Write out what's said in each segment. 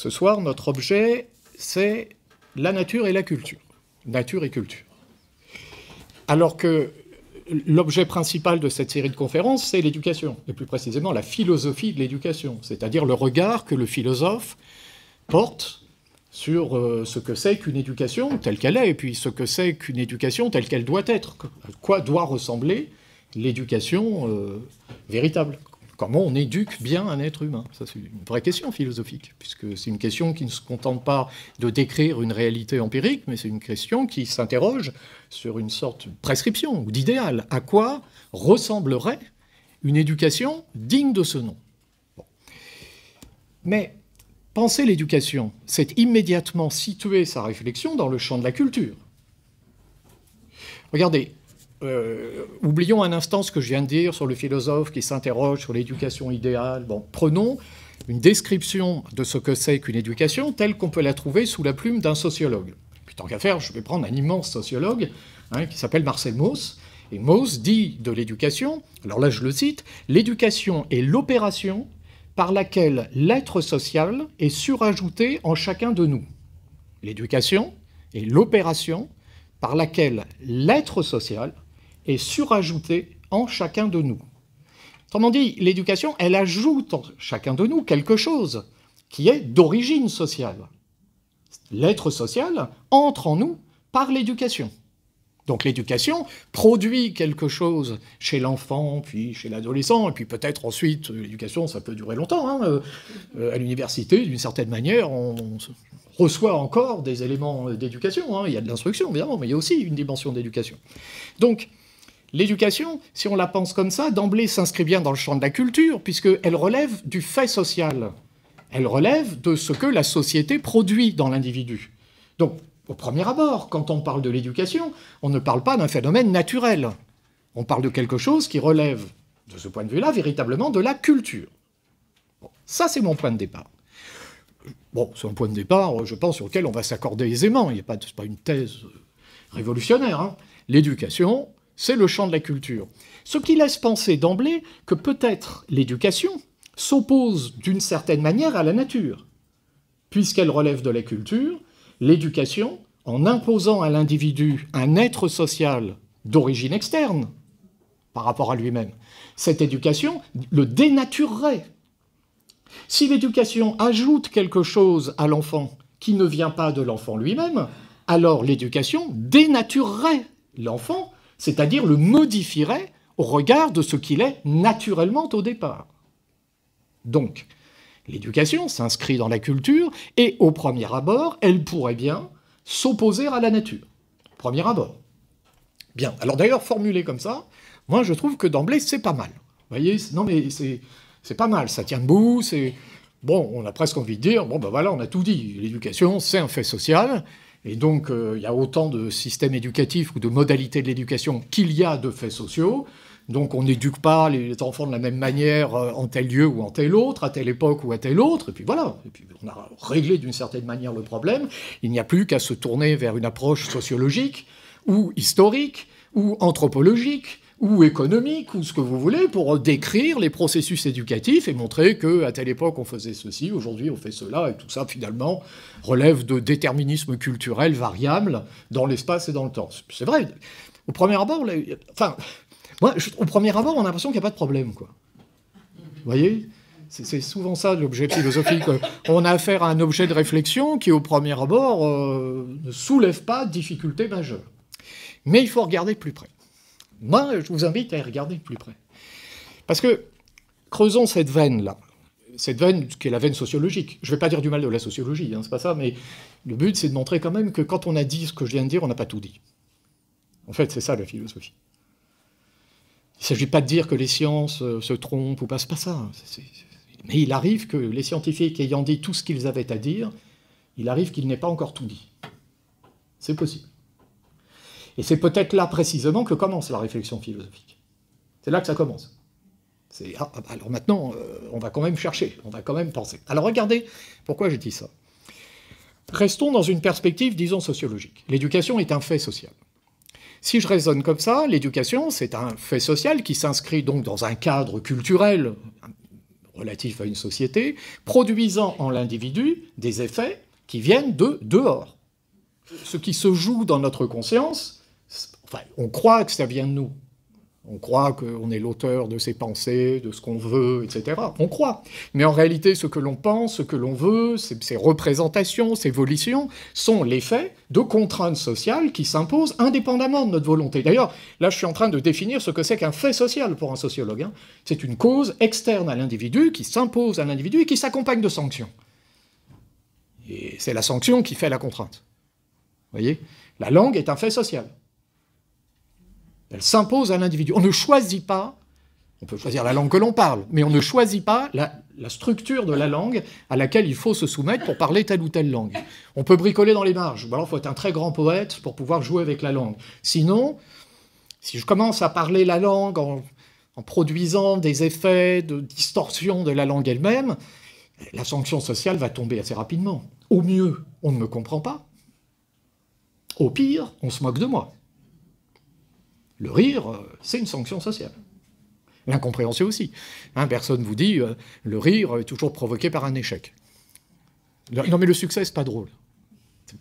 Ce soir, notre objet, c'est la nature et la culture. Nature et culture. Alors que l'objet principal de cette série de conférences, c'est l'éducation, et plus précisément la philosophie de l'éducation, c'est-à-dire le regard que le philosophe porte sur ce que c'est qu'une éducation telle qu'elle est, et puis ce que c'est qu'une éducation telle qu'elle doit être. À quoi doit ressembler l'éducation véritable? Comment on éduque bien un être humain? Ça, c'est une vraie question philosophique, puisque c'est une question qui ne se contente pas de décrire une réalité empirique, mais c'est une question qui s'interroge sur une sorte de prescription ou d'idéal. À quoi ressemblerait une éducation digne de ce nom? Bon. Mais penser l'éducation, c'est immédiatement situer sa réflexion dans le champ de la culture. Regardez, oublions un instant ce que je viens de dire sur le philosophe qui s'interroge sur l'éducation idéale. Bon, prenons une description de ce que c'est qu'une éducation telle qu'on peut la trouver sous la plume d'un sociologue. Puis tant qu'à faire, je vais prendre un immense sociologue qui s'appelle Marcel Mauss. Et Mauss dit de l'éducation, alors là je le cite, « L'éducation est l'opération par laquelle l'être social est surajouté en chacun de nous. » L'éducation est l'opération par laquelle l'être social est surajouté en chacun de nous. Autrement dit, l'éducation, elle ajoute en chacun de nous quelque chose qui est d'origine sociale. L'être social entre en nous par l'éducation. Donc l'éducation produit quelque chose chez l'enfant, puis chez l'adolescent, et puis peut-être ensuite, l'éducation, ça peut durer longtemps. À l'université, d'une certaine manière, on reçoit encore des éléments d'éducation. Il y a de l'instruction, évidemment, mais il y a aussi une dimension d'éducation. Donc, l'éducation, si on la pense comme ça, d'emblée s'inscrit bien dans le champ de la culture, puisqu'elle relève du fait social. Elle relève de ce que la société produit dans l'individu. Donc, au premier abord, quand on parle de l'éducation, on ne parle pas d'un phénomène naturel. On parle de quelque chose qui relève, de ce point de vue-là, véritablement de la culture. Bon, ça, c'est mon point de départ. Bon, c'est un point de départ, je pense, sur lequel on va s'accorder aisément. Ce n'est pas une thèse révolutionnaire. L'éducation, c'est le champ de la culture. Ce qui laisse penser d'emblée que peut-être l'éducation s'oppose d'une certaine manière à la nature. Puisqu'elle relève de la culture, l'éducation, en imposant à l'individu un être social d'origine externe par rapport à lui-même, cette éducation le dénaturerait. Si l'éducation ajoute quelque chose à l'enfant qui ne vient pas de l'enfant lui-même, alors l'éducation dénaturerait l'enfant, c'est-à-dire le modifierait au regard de ce qu'il est naturellement au départ. Donc, l'éducation s'inscrit dans la culture et, au premier abord, elle pourrait bien s'opposer à la nature. Au premier abord. Bien. Alors d'ailleurs, formulé comme ça, moi je trouve que d'emblée, c'est pas mal. Vous voyez, non mais c'est pas mal, ça tient debout, c'est... Bon, on a presque envie de dire, bon ben voilà, on a tout dit. L'éducation, c'est un fait social, et donc il y a autant de systèmes éducatifs ou de modalités de l'éducation qu'il y a de faits sociaux. Donc on n'éduque pas les enfants de la même manière en tel lieu ou en tel autre, à telle époque ou à telle autre, et puis voilà. Et puis on a réglé d'une certaine manière le problème. Il n'y a plus qu'à se tourner vers une approche sociologique, ou historique, ou anthropologique, ou économique, ou ce que vous voulez, pour décrire les processus éducatifs et montrer qu'à telle époque on faisait ceci, aujourd'hui on fait cela, et tout ça finalement relève de déterminisme culturel variable dans l'espace et dans le temps. C'est vrai, au premier abord, au premier abord, on a l'impression qu'il n'y a pas de problème, quoi. Vous voyez ? C'est souvent ça, l'objet philosophique. On a affaire à un objet de réflexion qui, au premier abord, ne soulève pas de difficultés majeures. Mais il faut regarder de plus près. Moi, je vous invite à y regarder de plus près. Parce que, creusons cette veine-là. Cette veine qui est la veine sociologique. Je ne vais pas dire du mal de la sociologie, c'est pas ça, mais le but, c'est de montrer quand même que quand on a dit ce que je viens de dire, on n'a pas tout dit. En fait, c'est ça, la philosophie. Il ne s'agit pas de dire que les sciences se trompent ou pas, c'est pas ça. Mais il arrive que les scientifiques ayant dit tout ce qu'ils avaient à dire, il arrive qu'ils n'aient pas encore tout dit. C'est possible. Et c'est peut-être là précisément que commence la réflexion philosophique. C'est là que ça commence. Alors maintenant, on va quand même chercher, on va quand même penser. Alors regardez pourquoi j'ai dit ça. Restons dans une perspective, disons, sociologique. L'éducation est un fait social. Si je raisonne comme ça, l'éducation, c'est un fait social qui s'inscrit donc dans un cadre culturel relatif à une société, produisant en l'individu des effets qui viennent de dehors. Ce qui se joue dans notre conscience, enfin, on croit que ça vient de nous. On croit qu'on est l'auteur de ses pensées, de ce qu'on veut, etc. On croit. Mais en réalité, ce que l'on pense, ce que l'on veut, ces représentations, ces volitions, sont l'effet de contraintes sociales qui s'imposent indépendamment de notre volonté. D'ailleurs, là, je suis en train de définir ce que c'est qu'un fait social pour un sociologue. Hein. C'est une cause externe à l'individu, qui s'impose à l'individu et qui s'accompagne de sanctions. Et c'est la sanction qui fait la contrainte. Vous voyez ? La langue est un fait social. Elle s'impose à l'individu. On ne choisit pas, on peut choisir la langue que l'on parle, mais on ne choisit pas la structure de la langue à laquelle il faut se soumettre pour parler telle ou telle langue. On peut bricoler dans les marges. Alors, il faut être un très grand poète pour pouvoir jouer avec la langue. Sinon, si je commence à parler la langue en produisant des effets de distorsion de la langue elle-même, la sanction sociale va tomber assez rapidement. Au mieux, on ne me comprend pas. Au pire, on se moque de moi. Le rire, c'est une sanction sociale. L'incompréhension aussi. Hein, personne ne vous dit le rire est toujours provoqué par un échec. Non, mais le succès, c'est pas drôle.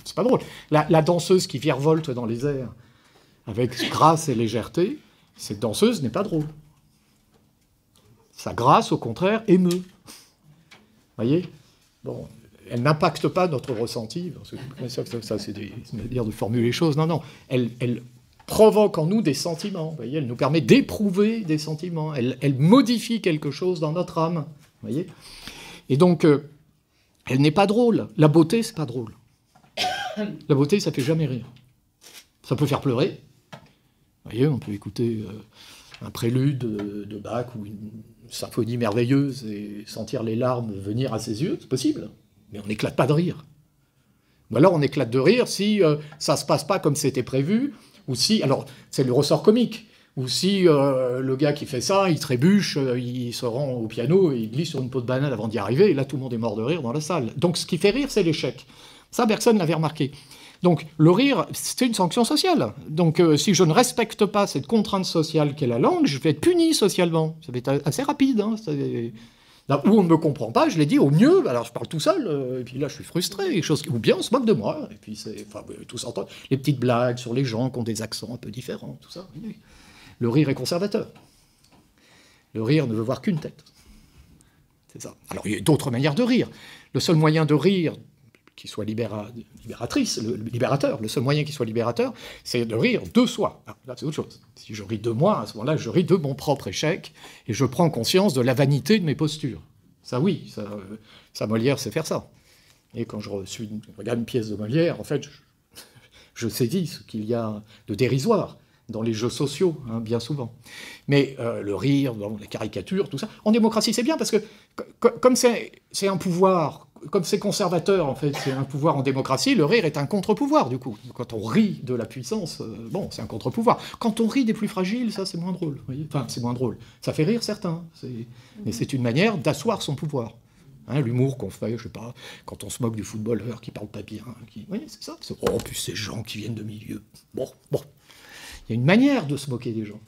C'est pas drôle. La danseuse qui virevolte dans les airs avec grâce et légèreté, cette danseuse n'est pas drôle. Sa grâce, au contraire, émeut. Vous voyez ? Bon, elle n'impacte pas notre ressenti. Ça, c'est des manières de formuler les choses. Non. Elle provoque en nous des sentiments. Vous voyez, elle nous permet d'éprouver des sentiments. Elle modifie quelque chose dans notre âme. Vous voyez ? Et donc, elle n'est pas drôle. La beauté, c'est pas drôle. La beauté, ça fait jamais rire. Ça peut faire pleurer. Vous voyez, on peut écouter un prélude de Bach ou une symphonie merveilleuse et sentir les larmes venir à ses yeux. C'est possible. Mais on n'éclate pas de rire. Ou alors on éclate de rire si ça ne se passe pas comme c'était prévu. Ou si, alors c'est le ressort comique, ou si le gars qui fait ça, il trébuche, il se rend au piano et il glisse sur une peau de banane avant d'y arriver, et là tout le monde est mort de rire dans la salle. Donc ce qui fait rire, c'est l'échec. Ça, personne ne l'avait remarqué. Donc le rire, c'est une sanction sociale. Donc si je ne respecte pas cette contrainte sociale qu'est la langue, je vais être puni socialement. Ça va être assez rapide. Hein, là où on ne me comprend pas, je l'ai dit, au mieux, alors je parle tout seul, et puis là je suis frustré, ou bien on se moque de moi, et puis c'est, enfin, tout s'entend, les petites blagues sur les gens qui ont des accents un peu différents, tout ça. Oui. Le rire est conservateur. Le rire ne veut voir qu'une tête. C'est ça. Alors il y a d'autres manières de rire. Le seul moyen de rire qui soit libératrice, libérateur, le seul moyen qui soit libérateur, c'est de rire de soi. Ah, là, c'est autre chose. Si je ris de moi, à ce moment-là, je ris de mon propre échec, et je prends conscience de la vanité de mes postures. Ça, oui, ça Molière sait faire ça. Et quand je regarde une pièce de Molière, en fait, je saisis ce qu'il y a de dérisoire dans les jeux sociaux, hein, bien souvent. Mais le rire, la caricature, tout ça, en démocratie, c'est bien, parce que comme c'est un pouvoir... Comme c'est conservateur, en fait, c'est un pouvoir en démocratie, le rire est un contre-pouvoir, du coup. Quand on rit de la puissance, bon, c'est un contre-pouvoir. Quand on rit des plus fragiles, ça, c'est moins drôle. Vous voyez, enfin, c'est moins drôle. Ça fait rire certains. Mais c'est une manière d'asseoir son pouvoir. Hein, l'humour qu'on fait, je sais pas, quand on se moque du footballeur qui parle pas bien. Oui, c'est ça. Oh, puis ces gens qui viennent de milieu. Bon. Il y a une manière de se moquer des gens,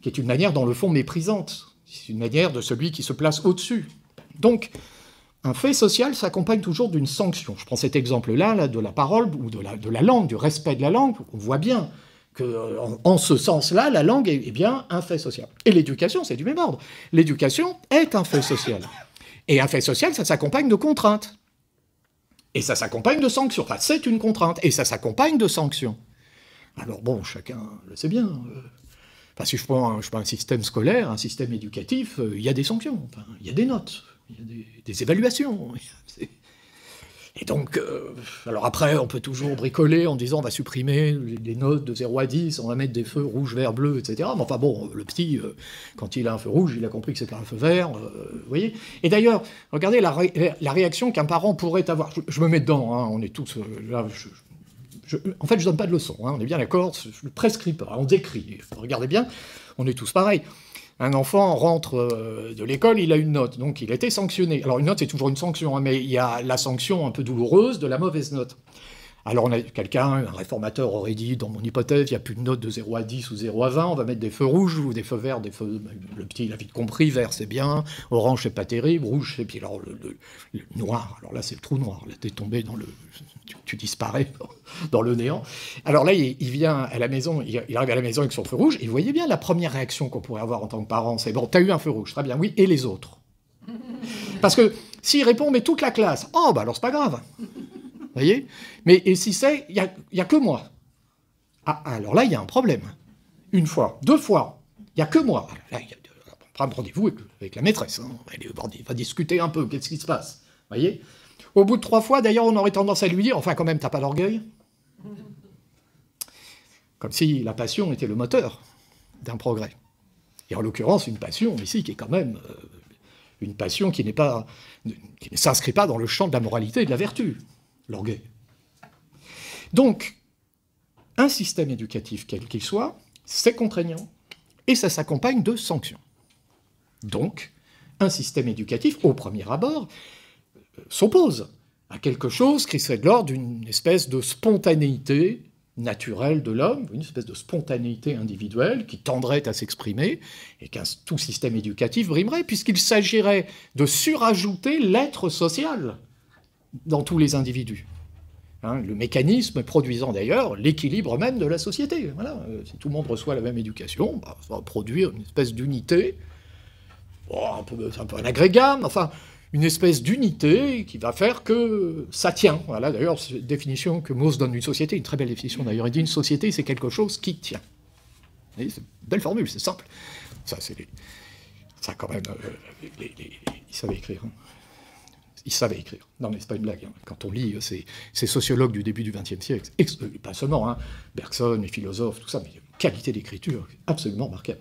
qui est une manière, dans le fond, méprisante. C'est une manière de celui qui se place au-dessus. Donc... un fait social s'accompagne toujours d'une sanction. Je prends cet exemple-là de la parole ou de la langue, du respect de la langue. On voit bien qu'en ce sens-là, la langue est bien un fait social. Et l'éducation, c'est du même ordre. L'éducation est un fait social. Et un fait social, ça s'accompagne de contraintes. Et ça s'accompagne de sanctions. Enfin, c'est une contrainte. Et ça s'accompagne de sanctions. Alors bon, chacun le sait bien. Enfin, si je prends un système scolaire, un système éducatif, il y a des sanctions. Enfin, il y a des notes. Il y a des évaluations. Et donc, alors après, on peut toujours bricoler en disant on va supprimer les notes de 0 à 10, on va mettre des feux rouge, vert, bleu, etc. Mais enfin bon, le petit, quand il a un feu rouge, il a compris que c'est pas un feu vert, vous voyez. Et d'ailleurs, regardez la réaction qu'un parent pourrait avoir. Je me mets dedans, hein, on est tous là. En fait, je donne pas de leçons, hein, on est bien d'accord, je ne prescris pas, on décrit. Regardez bien, on est tous pareils. Un enfant rentre de l'école, il a une note, donc il a été sanctionné. Alors une note, c'est toujours une sanction, hein, mais il y a la sanction un peu douloureuse de la mauvaise note. Alors quelqu'un, un réformateur aurait dit, dans mon hypothèse, il n'y a plus de note de 0 à 10 ou 0 à 20, on va mettre des feux rouges ou des feux verts, des feux... Le petit, il a vite compris, vert c'est bien, orange c'est pas terrible, rouge c'est... Puis alors le noir, alors là c'est le trou noir, là t'es tombé dans le... Tu disparais dans le néant. Alors là, il vient à la maison, il arrive à la maison avec son feu rouge, et vous voyez bien la première réaction qu'on pourrait avoir en tant que parent, c'est « Bon, t'as eu un feu rouge, très bien, oui, et les autres ?» Parce que s'il répond « Mais toute la classe », oh, bah alors c'est pas grave. Vous voyez? Mais et si c'est, il n'y a que moi. Ah, alors là, il y a un problème. Une fois, 2 fois, il n'y a que moi. Là, on prend rendez-vous avec la maîtresse. Hein. On va discuter un peu, qu'est-ce qui se passe? Vous voyez? Au bout de 3 fois, d'ailleurs, on aurait tendance à lui dire, enfin quand même, t'as pas d'orgueil? Comme si la passion était le moteur d'un progrès. Et en l'occurrence, une passion ici qui est quand même une passion qui ne s'inscrit pas dans le champ de la moralité et de la vertu. L'orgueil. Donc, un système éducatif, quel qu'il soit, c'est contraignant et ça s'accompagne de sanctions. Donc, un système éducatif, au premier abord, s'oppose à quelque chose qui serait de l'ordre d'une espèce de spontanéité naturelle de l'homme, une espèce de spontanéité individuelle qui tendrait à s'exprimer et qu'un tout système éducatif brimerait, puisqu'il s'agirait de surajouter l'être social dans tous les individus. Hein, le mécanisme produisant d'ailleurs l'équilibre même de la société. Voilà. Si tout le monde reçoit la même éducation, bah, ça va produire une espèce d'unité, c'est un peu un agrégat, mais enfin, une espèce d'unité qui va faire que ça tient. Voilà, d'ailleurs, c'est une définition que Mauss donne d'une société, une très belle définition d'ailleurs. Il dit une société, c'est quelque chose qui tient. C'est une belle formule, c'est simple. Ça, c'est ça quand même, ils savaient écrire. Hein. Ils savaient écrire. Non, mais c'est pas une blague. Hein. Quand on lit ces sociologues du début du XXe siècle, pas seulement, hein, Bergson, les philosophes, tout ça, mais une qualité d'écriture absolument remarquable.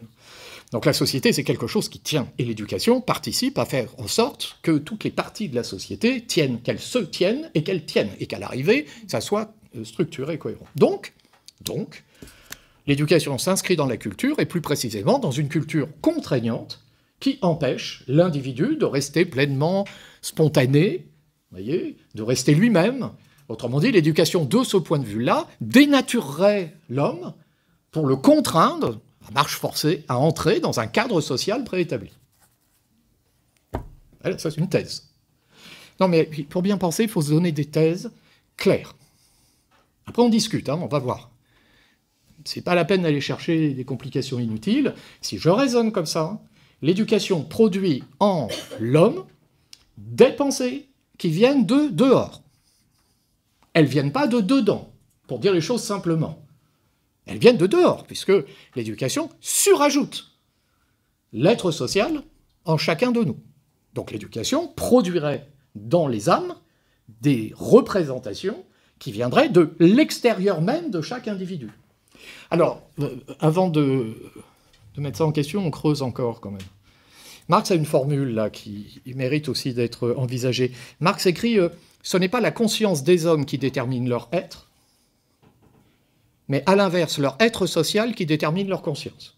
Donc la société, c'est quelque chose qui tient. Et l'éducation participe à faire en sorte que toutes les parties de la société tiennent, qu'elles se tiennent, et qu'à l'arrivée, ça soit structuré et cohérent. Donc, l'éducation s'inscrit dans la culture, et plus précisément dans une culture contraignante, qui empêche l'individu de rester pleinement spontané, voyez, de rester lui-même. Autrement dit, l'éducation, de ce point de vue-là, dénaturerait l'homme pour le contraindre, à marche forcée, à entrer dans un cadre social préétabli. Voilà, ça, c'est une thèse. Non, mais pour bien penser, il faut se donner des thèses claires. Après, on discute, hein, on va voir. C'est pas la peine d'aller chercher des complications inutiles. Si je raisonne comme ça, l'éducation produit en l'homme des pensées qui viennent de dehors. Elles ne viennent pas de dedans, pour dire les choses simplement. Elles viennent de dehors, puisque l'éducation surajoute l'être social en chacun de nous. Donc l'éducation produirait dans les âmes des représentations qui viendraient de l'extérieur même de chaque individu. Alors, avant de mettre ça en question, on creuse encore quand même. Marx a une formule là qui mérite aussi d'être envisagée. Marx écrit ce n'est pas la conscience des hommes qui détermine leur être, mais à l'inverse, leur être social qui détermine leur conscience.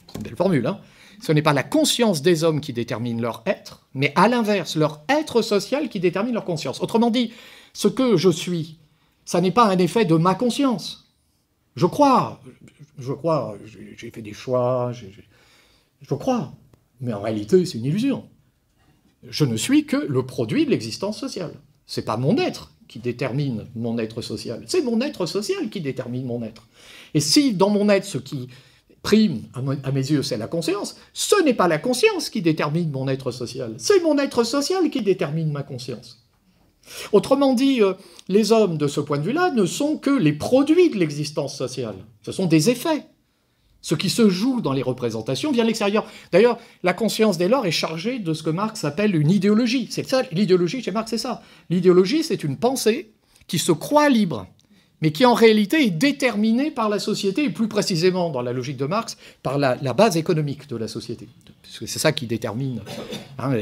C'est une belle formule, hein. Ce n'est pas la conscience des hommes qui détermine leur être, mais à l'inverse, leur être social qui détermine leur conscience. Autrement dit, ce que je suis, ça n'est pas un effet de ma conscience. Je crois, j'ai fait des choix, je crois, mais en réalité, c'est une illusion. Je ne suis que le produit de l'existence sociale. C'est pas mon être qui détermine mon être social, c'est mon être social qui détermine mon être. Et si dans mon être, ce qui prime, à mes yeux, c'est la conscience, ce n'est pas la conscience qui détermine mon être social, c'est mon être social qui détermine ma conscience. Autrement dit, les hommes, de ce point de vue-là, ne sont que les produits de l'existence sociale. Ce sont des effets. Ce qui se joue dans les représentations vient de l'extérieur. D'ailleurs, la conscience, dès lors, est chargée de ce que Marx appelle une idéologie. C'est ça, l'idéologie chez Marx, c'est ça. L'idéologie, c'est une pensée qui se croit libre, mais qui en réalité est déterminée par la société, et plus précisément, dans la logique de Marx, par la base économique de la société. Parce que c'est ça qui détermine. Hein,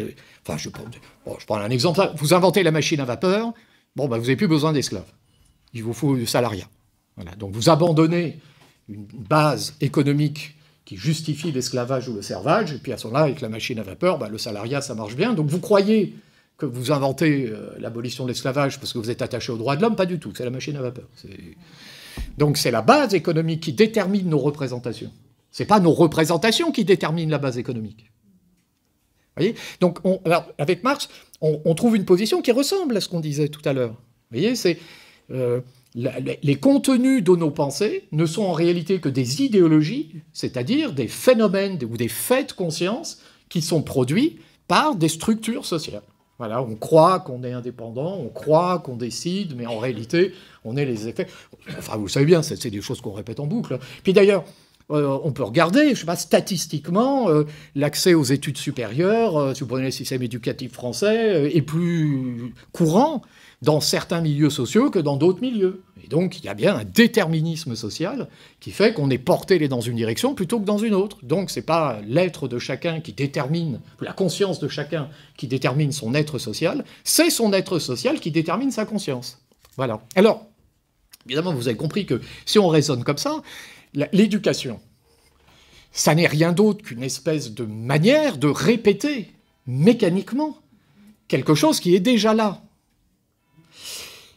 enfin, je prends un exemple. Vous inventez la machine à vapeur, bon, ben, vous n'avez plus besoin d'esclaves. Il vous faut du salariat. Voilà. Donc vous abandonnez une base économique qui justifie l'esclavage ou le servage, et puis à ce moment-là, avec la machine à vapeur, ben, le salariat, ça marche bien. Donc vous croyez que vous inventez l'abolition de l'esclavage parce que vous êtes attaché aux droits de l'homme, pas du tout, c'est la machine à vapeur. Donc c'est la base économique qui détermine nos représentations. Ce n'est pas nos représentations qui déterminent la base économique. Vous voyez? Donc alors, avec Marx, on trouve une position qui ressemble à ce qu'on disait tout à l'heure. Vous voyez, c'est les contenus de nos pensées ne sont en réalité que des idéologies, c'est-à-dire des phénomènes ou des faits de conscience qui sont produits par des structures sociales. Voilà, on croit qu'on est indépendant, on croit qu'on décide, mais en réalité, on est les effets. Enfin, vous le savez bien, c'est des choses qu'on répète en boucle. Puis d'ailleurs, on peut regarder, je ne sais pas, statistiquement, l'accès aux études supérieures, si vous prenez le système éducatif français, est plus courant dans certains milieux sociaux que dans d'autres milieux. Et donc, il y a bien un déterminisme social qui fait qu'on est porté dans une direction plutôt que dans une autre. Donc, ce n'est pas l'être de chacun qui détermine, la conscience de chacun qui détermine son être social, c'est son être social qui détermine sa conscience. Voilà. Alors, évidemment, vous avez compris que si on raisonne comme ça, l'éducation, ça n'est rien d'autre qu'une espèce de manière de répéter mécaniquement quelque chose qui est déjà là.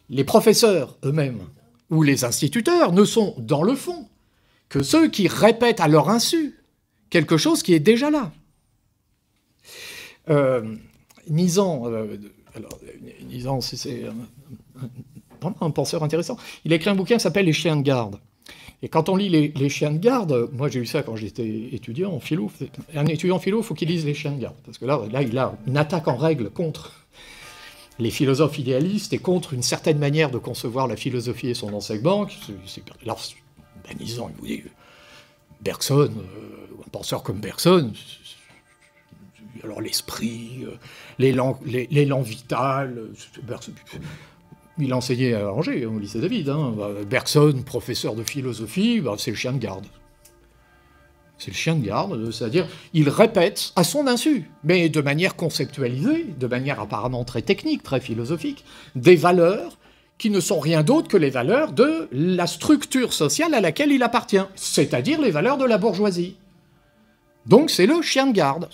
Les professeurs eux-mêmes ou les instituteurs ne sont, dans le fond, que ceux qui répètent à leur insu quelque chose qui est déjà là. Nizan, c'est vraiment un penseur intéressant. Il a écrit un bouquin qui s'appelle « Les chiens de garde ». Et quand on lit les chiens de garde, moi j'ai eu ça quand j'étais étudiant en philo, un étudiant en philo, il faut qu'il lise les chiens de garde, parce que là il a une attaque en règle contre les philosophes idéalistes et contre une certaine manière de concevoir la philosophie et son enseignement. Alors, Nizan, il vous dit, Bergson, un penseur comme Bergson, alors l'esprit, l'élan vital, il enseignait à Angers, au lycée David. Bergson, professeur de philosophie, c'est le chien de garde. C'est le chien de garde, c'est-à-dire il répète à son insu, mais de manière conceptualisée, de manière apparemment très technique, très philosophique, des valeurs qui ne sont rien d'autre que les valeurs de la structure sociale à laquelle il appartient, c'est-à-dire les valeurs de la bourgeoisie. Donc c'est le chien de garde.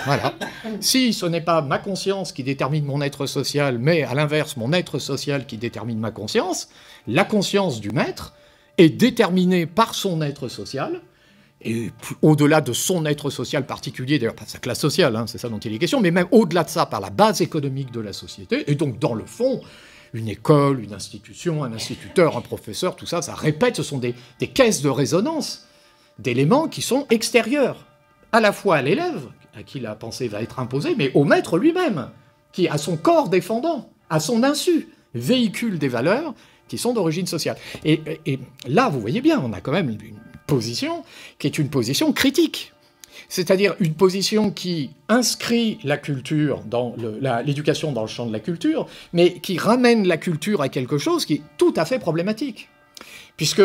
Voilà. Si ce n'est pas ma conscience qui détermine mon être social, mais à l'inverse, mon être social qui détermine ma conscience, la conscience du maître est déterminée par son être social, et au-delà de son être social particulier, d'ailleurs pas sa classe sociale, c'est ça dont il est question, mais même au-delà de ça, par la base économique de la société, et donc dans le fond, une école, une institution, un instituteur, un professeur, tout ça, ça répète, ce sont des caisses de résonance, d'éléments qui sont extérieurs, à la fois à l'élève, à qui la pensée va être imposée, mais au maître lui-même, qui, à son corps défendant, à son insu, véhicule des valeurs qui sont d'origine sociale. Et là, vous voyez bien, on a quand même une position qui est une position critique. C'est-à-dire une position qui inscrit la culture, l'éducation dans le champ de la culture, mais qui ramène la culture à quelque chose qui est tout à fait problématique. Puisque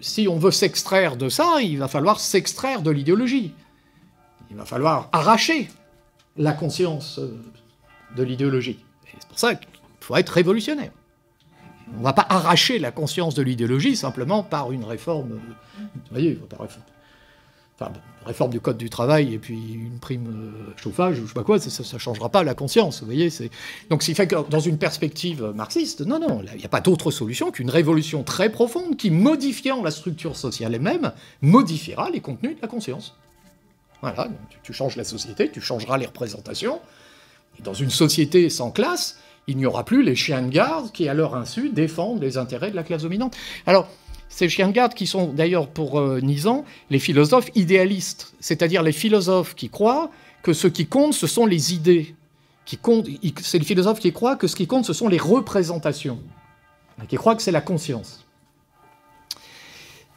si on veut s'extraire de ça, il va falloir s'extraire de l'idéologie. Il va falloir arracher la conscience de l'idéologie. C'est pour ça qu'il faut être révolutionnaire. On ne va pas arracher la conscience de l'idéologie simplement par une réforme, vous voyez, réforme du code du travail et puis une prime chauffage, je ne sais pas quoi, ça ne changera pas la conscience, vous voyez. Donc, ce qui fait que dans une perspective marxiste, non, il n'y a pas d'autre solution qu'une révolution très profonde qui, modifiant la structure sociale elle-même, modifiera les contenus de la conscience. Voilà, tu changes la société, tu changeras les représentations, et dans une société sans classe, il n'y aura plus les chiens de garde qui, à leur insu, défendent les intérêts de la classe dominante. Alors, ces chiens de garde qui sont, d'ailleurs, pour Nizan, les philosophes idéalistes, c'est-à-dire les philosophes qui croient que ce qui compte, ce sont les idées. C'est les philosophes qui croient que ce qui compte, ce sont les représentations, qui croient que c'est la conscience.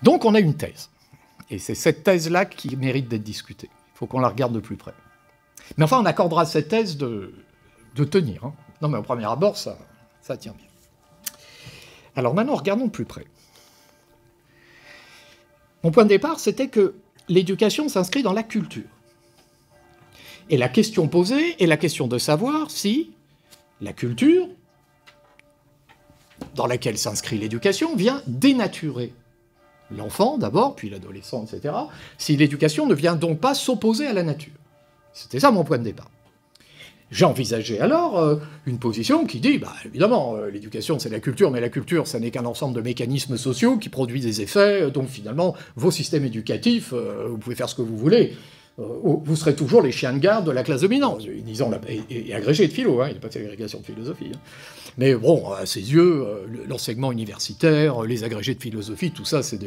Donc, on a une thèse. Et c'est cette thèse-là qui mérite d'être discutée. Il faut qu'on la regarde de plus près. Mais enfin, on accordera cette thèse de tenir. Non, mais au premier abord, ça tient bien. Alors maintenant, regardons de plus près. Mon point de départ, c'était que l'éducation s'inscrit dans la culture. Et la question posée est la question de savoir si la culture, dans laquelle s'inscrit l'éducation, vient dénaturer l'enfant d'abord, puis l'adolescent, etc., si l'éducation ne vient donc pas s'opposer à la nature. C'était ça mon point de départ. J'ai envisagé alors une position qui dit, évidemment, l'éducation c'est la culture, mais la culture ça n'est qu'un ensemble de mécanismes sociaux qui produisent des effets, donc finalement, vos systèmes éducatifs, vous pouvez faire ce que vous voulez, vous serez toujours les chiens de garde de la classe dominante. Disons, et agrégé de philo, hein, il n'a pas fait l'agrégation de philosophie. Hein. Mais bon, à ses yeux, l'enseignement universitaire, les agrégés de philosophie, tout ça, ce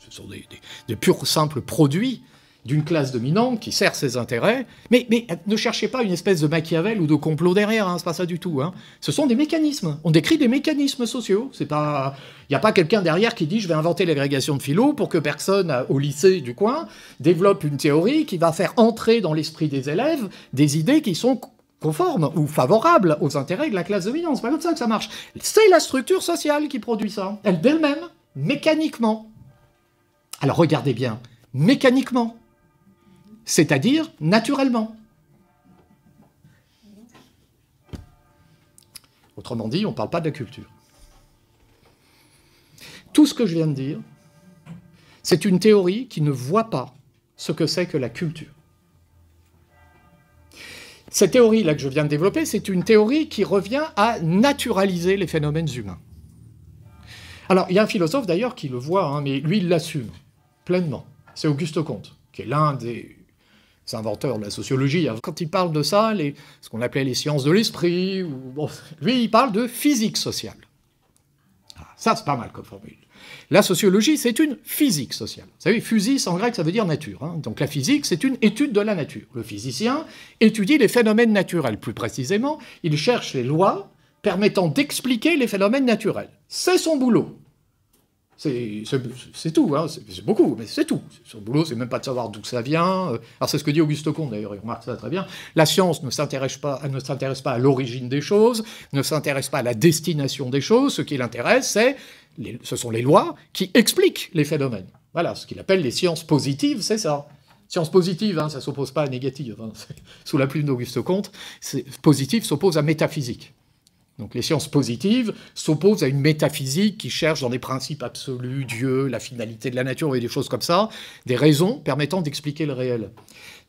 sont des purs simples produits d'une classe dominante qui sert ses intérêts, mais ne cherchez pas une espèce de Machiavel ou de complot derrière, hein, c'est pas ça du tout. Hein. Ce sont des mécanismes. On décrit des mécanismes sociaux. Il n'y a pas quelqu'un derrière qui dit « je vais inventer l'agrégation de philo pour que personne au lycée du coin développe une théorie qui va faire entrer dans l'esprit des élèves des idées qui sont conformes ou favorables aux intérêts de la classe dominante. C'est pas comme ça que ça marche. C'est la structure sociale qui produit ça, elle d'elle-même, mécaniquement. Alors regardez bien, mécaniquement. C'est-à-dire naturellement. Autrement dit, on ne parle pas de la culture. Tout ce que je viens de dire, c'est une théorie qui ne voit pas ce que c'est que la culture. Cette théorie-là que je viens de développer, c'est une théorie qui revient à naturaliser les phénomènes humains. Alors, il y a un philosophe d'ailleurs qui le voit, hein, mais lui, il l'assume pleinement. C'est Auguste Comte, qui est l'un des inventeurs de la sociologie. Quand il parle de ça, ce qu'on appelait les sciences de l'esprit, lui, il parle de physique sociale. Ça, c'est pas mal comme formule. La sociologie, c'est une physique sociale. Vous savez, physis, en grec, ça veut dire nature. Hein. Donc la physique, c'est une étude de la nature. Le physicien étudie les phénomènes naturels. Plus précisément, il cherche les lois permettant d'expliquer les phénomènes naturels. C'est son boulot. C'est tout, hein. C'est beaucoup, mais c'est tout. Son boulot, c'est même pas de savoir d'où ça vient. Alors c'est ce que dit Auguste Comte, d'ailleurs, il remarque ça très bien. La science ne s'intéresse pas à l'origine des choses, ne s'intéresse pas à la destination des choses. Ce qui l'intéresse, ce sont les lois qui expliquent les phénomènes. Voilà, ce qu'il appelle les sciences positives, c'est ça. Science positive, hein, ça ne s'oppose pas à négative. Hein. Sous la plume d'Auguste Comte, positive s'oppose à métaphysique. Donc les sciences positives s'opposent à une métaphysique qui cherche dans des principes absolus, Dieu, la finalité de la nature et des choses comme ça, des raisons permettant d'expliquer le réel.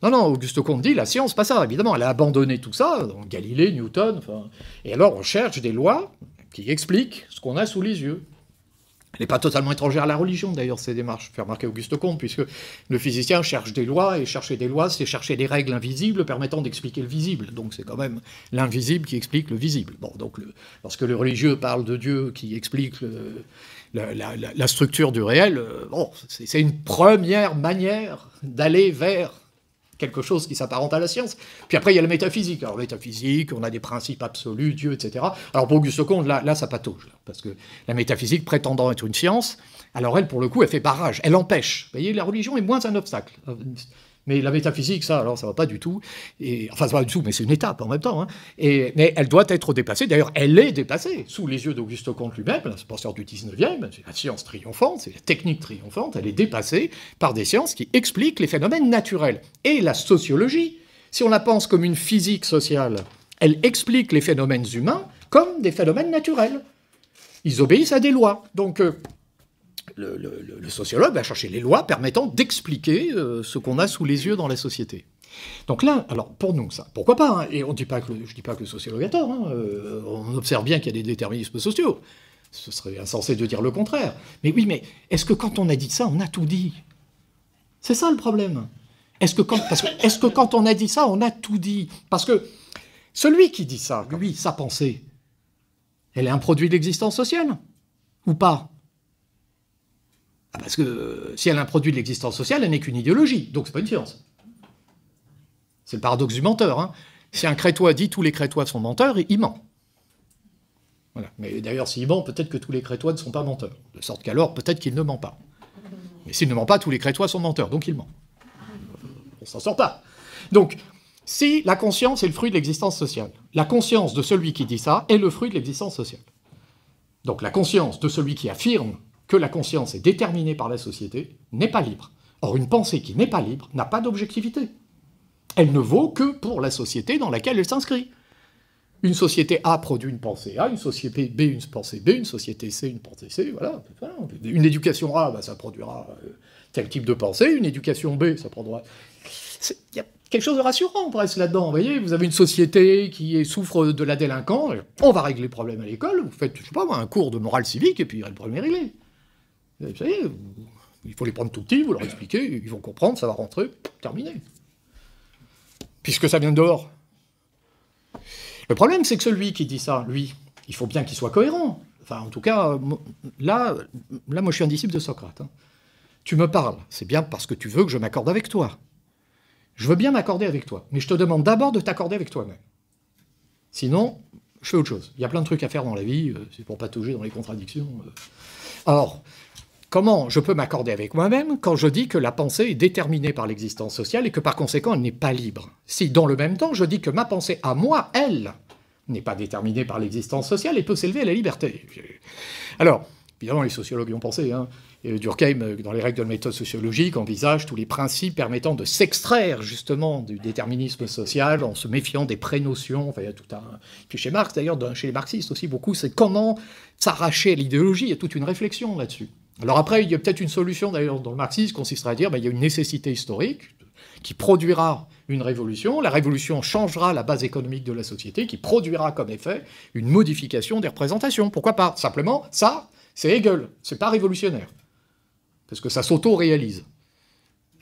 Non, Auguste Comte dit, la science, pas ça, évidemment, elle a abandonné tout ça, donc Galilée, Newton, et alors on cherche des lois qui expliquent ce qu'on a sous les yeux. Elle n'est pas totalement étrangère à la religion, d'ailleurs, ces démarches, fait remarquer Auguste Comte, puisque le physicien cherche des lois, et chercher des lois, c'est chercher des règles invisibles permettant d'expliquer le visible. Donc c'est quand même l'invisible qui explique le visible. Bon, donc lorsque le religieux parle de Dieu qui explique la structure du réel, c'est une première manière d'aller vers quelque chose qui s'apparente à la science. Puis après, il y a la métaphysique. Alors, métaphysique, on a des principes absolus, Dieu, etc. Alors, pour Auguste Comte, là ça patauge. Là, parce que la métaphysique, prétendant être une science, alors elle, pour le coup, elle fait barrage, elle empêche. Vous voyez, la religion est moins un obstacle. Mais la métaphysique, ça va pas du tout. Enfin, ça va pas du tout, mais c'est une étape en même temps. Hein. Mais elle doit être dépassée. D'ailleurs, elle est dépassée sous les yeux d'Auguste Comte lui-même. C'est penseur du 19e, c'est la science triomphante, c'est la technique triomphante. Elle est dépassée par des sciences qui expliquent les phénomènes naturels. Et la sociologie, si on la pense comme une physique sociale, elle explique les phénomènes humains comme des phénomènes naturels. Ils obéissent à des lois. Donc, le sociologue va chercher les lois permettant d'expliquer ce qu'on a sous les yeux dans la société. Donc là, alors pour nous, ça, pourquoi pas, hein, et je ne dis pas que le sociologue a tort, hein, on observe bien qu'il y a des déterminismes sociaux, ce serait insensé de dire le contraire. Mais oui, mais est-ce que quand on a dit ça, on a tout dit? C'est ça le problème. Est-ce que quand on a dit ça, on a tout dit? Parce que celui qui dit ça, lui, sa pensée, elle est un produit de l'existence sociale ou pas? Parce que si elle est un produit de l'existence sociale, elle n'est qu'une idéologie, donc c'est pas une science. C'est le paradoxe du menteur. Hein. Si un crétois dit tous les crétois sont menteurs, il ment. Voilà. Mais d'ailleurs, s'il ment, peut-être que tous les crétois ne sont pas menteurs. De sorte qu'alors, peut-être qu'il ne ment pas. Mais s'il ne ment pas, tous les crétois sont menteurs, donc il ment. On s'en sort pas. Donc, si la conscience est le fruit de l'existence sociale, la conscience de celui qui dit ça est le fruit de l'existence sociale. Donc la conscience de celui qui affirme que la conscience est déterminée par la société, n'est pas libre. Or, une pensée qui n'est pas libre n'a pas d'objectivité. Elle ne vaut que pour la société dans laquelle elle s'inscrit. Une société A produit une pensée A, une société B une pensée B, une société C une pensée C, voilà. Une éducation A, bah, ça produira tel type de pensée, une éducation B, ça produira... Il y a quelque chose de rassurant presque là-dedans, vous voyez, vous avez une société qui souffre de la délinquance, on va régler le problème à l'école, vous faites, je sais pas moi, un cours de morale civique, et puis le problème est réglé. Vous savez, il faut les prendre tout petits, vous leur expliquer, ils vont comprendre, ça va rentrer, terminé. Puisque ça vient de dehors. Le problème, c'est que celui qui dit ça, lui, il faut bien qu'il soit cohérent. Enfin, en tout cas, là moi, je suis un disciple de Socrate. Hein. Tu me parles, c'est bien parce que tu veux que je m'accorde avec toi. Je veux bien m'accorder avec toi, mais je te demande d'abord de t'accorder avec toi-même. Sinon, je fais autre chose. Il y a plein de trucs à faire dans la vie, c'est pour pas toucher dans les contradictions. Alors, comment je peux m'accorder avec moi-même quand je dis que la pensée est déterminée par l'existence sociale et que par conséquent elle n'est pas libre? Si dans le même temps je dis que ma pensée à moi, elle, n'est pas déterminée par l'existence sociale et peut s'élever à la liberté. Alors, évidemment les sociologues y ont pensé, hein. Et Durkheim, dans les règles de la méthode sociologique, envisage tous les principes permettant de s'extraire justement du déterminisme social en se méfiant des prénotions. Enfin, il y a tout un... Puis chez Marx, d'ailleurs, chez les marxistes aussi, beaucoup, c'est comment s'arracher à l'idéologie. Il y a toute une réflexion là-dessus. Alors après, il y a peut-être une solution, d'ailleurs, dans le marxisme, qui consisterait à dire il y a une nécessité historique qui produira une révolution. La révolution changera la base économique de la société, qui produira comme effet une modification des représentations. Pourquoi pas? Simplement, ça, c'est Hegel, c'est pas révolutionnaire. Parce que ça s'auto-réalise.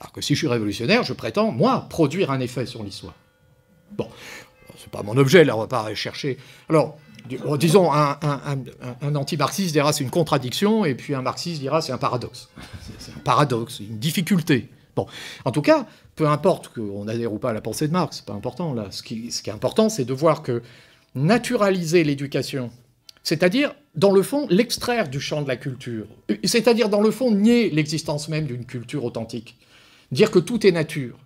Alors que si je suis révolutionnaire, je prétends, moi, produire un effet sur l'histoire. Bon, c'est pas mon objet, là, on va pas chercher... Alors, disons, un anti-marxiste dira c'est une contradiction, et puis un marxiste dira c'est un paradoxe. C'est un paradoxe, une difficulté. Bon, en tout cas, peu importe qu'on adhère ou pas à la pensée de Marx, c'est pas important, là. Ce qui est important, c'est de voir que naturaliser l'éducation, c'est-à-dire, dans le fond, l'extraire du champ de la culture. C'est-à-dire, dans le fond, nier l'existence même d'une culture authentique. Dire que tout est nature,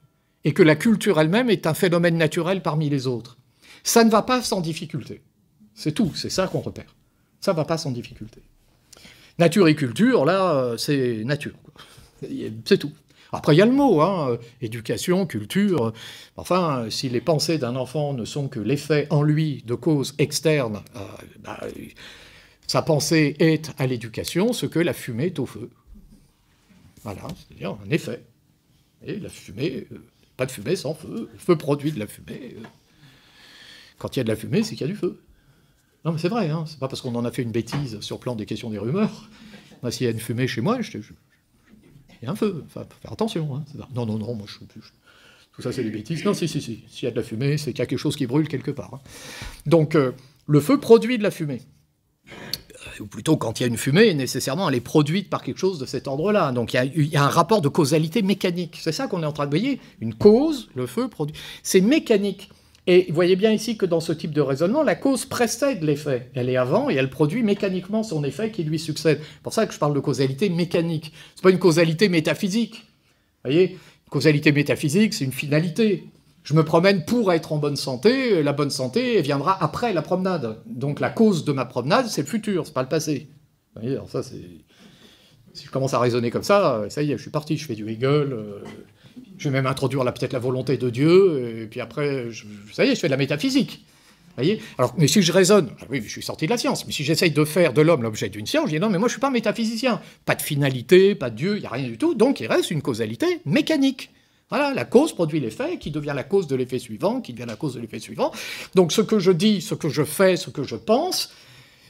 et que la culture elle-même est un phénomène naturel parmi les autres. Ça ne va pas sans difficulté. C'est tout, c'est ça qu'on repère. Ça ne va pas sans difficulté. Nature et culture, là, c'est nature. C'est tout. Après, il y a le mot, hein, éducation, culture. Enfin, si les pensées d'un enfant ne sont que l'effet en lui de causes externes, sa pensée est à l'éducation ce que la fumée est au feu. Voilà, c'est-à-dire un effet. Et la fumée, pas de fumée sans feu. Le feu produit de la fumée. Quand il y a de la fumée, c'est qu'il y a du feu. Non, mais c'est vrai, hein, c'est pas parce qu'on en a fait une bêtise sur le plan des questions des rumeurs. Moi, s'il y a une fumée chez moi, il y a un feu, enfin, faut faire attention. Hein. Non, moi, tout ça, c'est des bêtises. Non, si. S'il y a de la fumée, c'est qu'il y a quelque chose qui brûle quelque part. Hein. Donc, le feu produit de la fumée. Ou plutôt, quand il y a une fumée, nécessairement, elle est produite par quelque chose de cet ordre-là. Donc, il y a un rapport de causalité mécanique. C'est ça qu'on est en train de voyer. Une cause, le feu produit. C'est mécanique. Et vous voyez bien ici que dans ce type de raisonnement, la cause précède l'effet. Elle est avant et elle produit mécaniquement son effet qui lui succède. C'est pour ça que je parle de causalité mécanique. C'est pas une causalité métaphysique. Vous voyez, une causalité métaphysique, c'est une finalité. Je me promène pour être en bonne santé. La bonne santé elle viendra après la promenade. Donc la cause de ma promenade, c'est le futur, c'est pas le passé. Vous voyez, alors ça, c'est... Si je commence à raisonner comme ça y est, je suis parti, je fais du Hegel... Je vais même introduire peut-être la volonté de Dieu, et puis après, ça y est, je fais de la métaphysique. Voyez. Alors, mais si je raisonne, oui, je suis sorti de la science, mais si j'essaye de faire de l'homme l'objet d'une science, je dis non, mais moi je ne suis pas métaphysicien. Pas de finalité, pas de Dieu, il n'y a rien du tout, donc il reste une causalité mécanique. Voilà, la cause produit l'effet, qui devient la cause de l'effet suivant, qui devient la cause de l'effet suivant. Donc ce que je dis, ce que je fais, ce que je pense,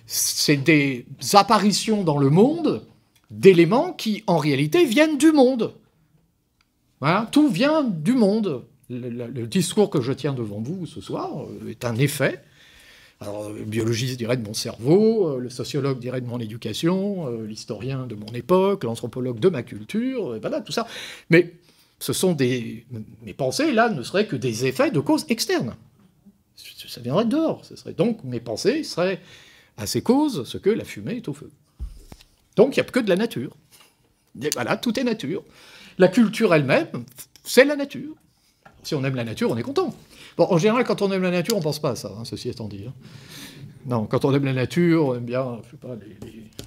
c'est des apparitions dans le monde d'éléments qui, en réalité, viennent du monde. Voilà, tout vient du monde. Le discours que je tiens devant vous ce soir est un effet. Alors, le biologiste dirait de mon cerveau, le sociologue dirait de mon éducation, l'historien de mon époque, l'anthropologue de ma culture, voilà, tout ça. Mais ce sont mes pensées, là, ne seraient que des effets de causes externes. Ça viendrait de dehors. Ce serait donc, mes pensées seraient à ces causes ce que la fumée est au feu. Donc, il n'y a que de la nature. Et voilà, tout est nature. La culture elle-même, c'est la nature. Si on aime la nature, on est content. Bon, en général, quand on aime la nature, on ne pense pas à ça, hein, ceci étant dit. Hein. Non, quand on aime la nature, on aime bien, je sais pas,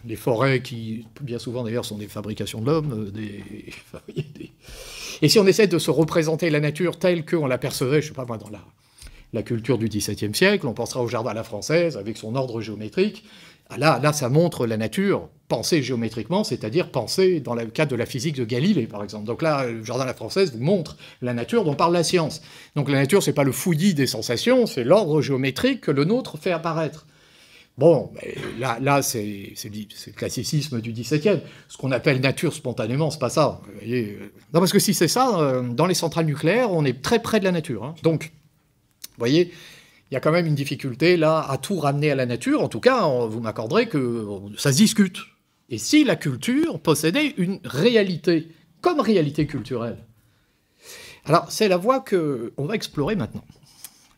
les forêts qui, bien souvent d'ailleurs, sont des fabrications de l'homme. Et si on essaie de se représenter la nature telle qu'on l'apercevait, je ne sais pas moi, dans la culture du XVIIe siècle, on pensera au jardin à la française avec son ordre géométrique. Là, ça montre la nature pensée géométriquement, c'est-à-dire pensée dans le cadre de la physique de Galilée, par exemple. Donc là, le jardin à la française vous montre la nature dont parle la science. Donc la nature, c'est pas le fouillis des sensations, c'est l'ordre géométrique que le nôtre fait apparaître. Bon, là c'est le classicisme du XVIIe. Ce qu'on appelle nature spontanément, c'est pas ça. Vous voyez, non, parce que si c'est ça, dans les centrales nucléaires, on est très près de la nature. Hein. Donc, vous voyez, il y a quand même une difficulté là à tout ramener à la nature. En tout cas, vous m'accorderez que ça se discute. Et si la culture possédait une réalité, comme réalité culturelle? Alors, c'est la voie qu'on va explorer maintenant.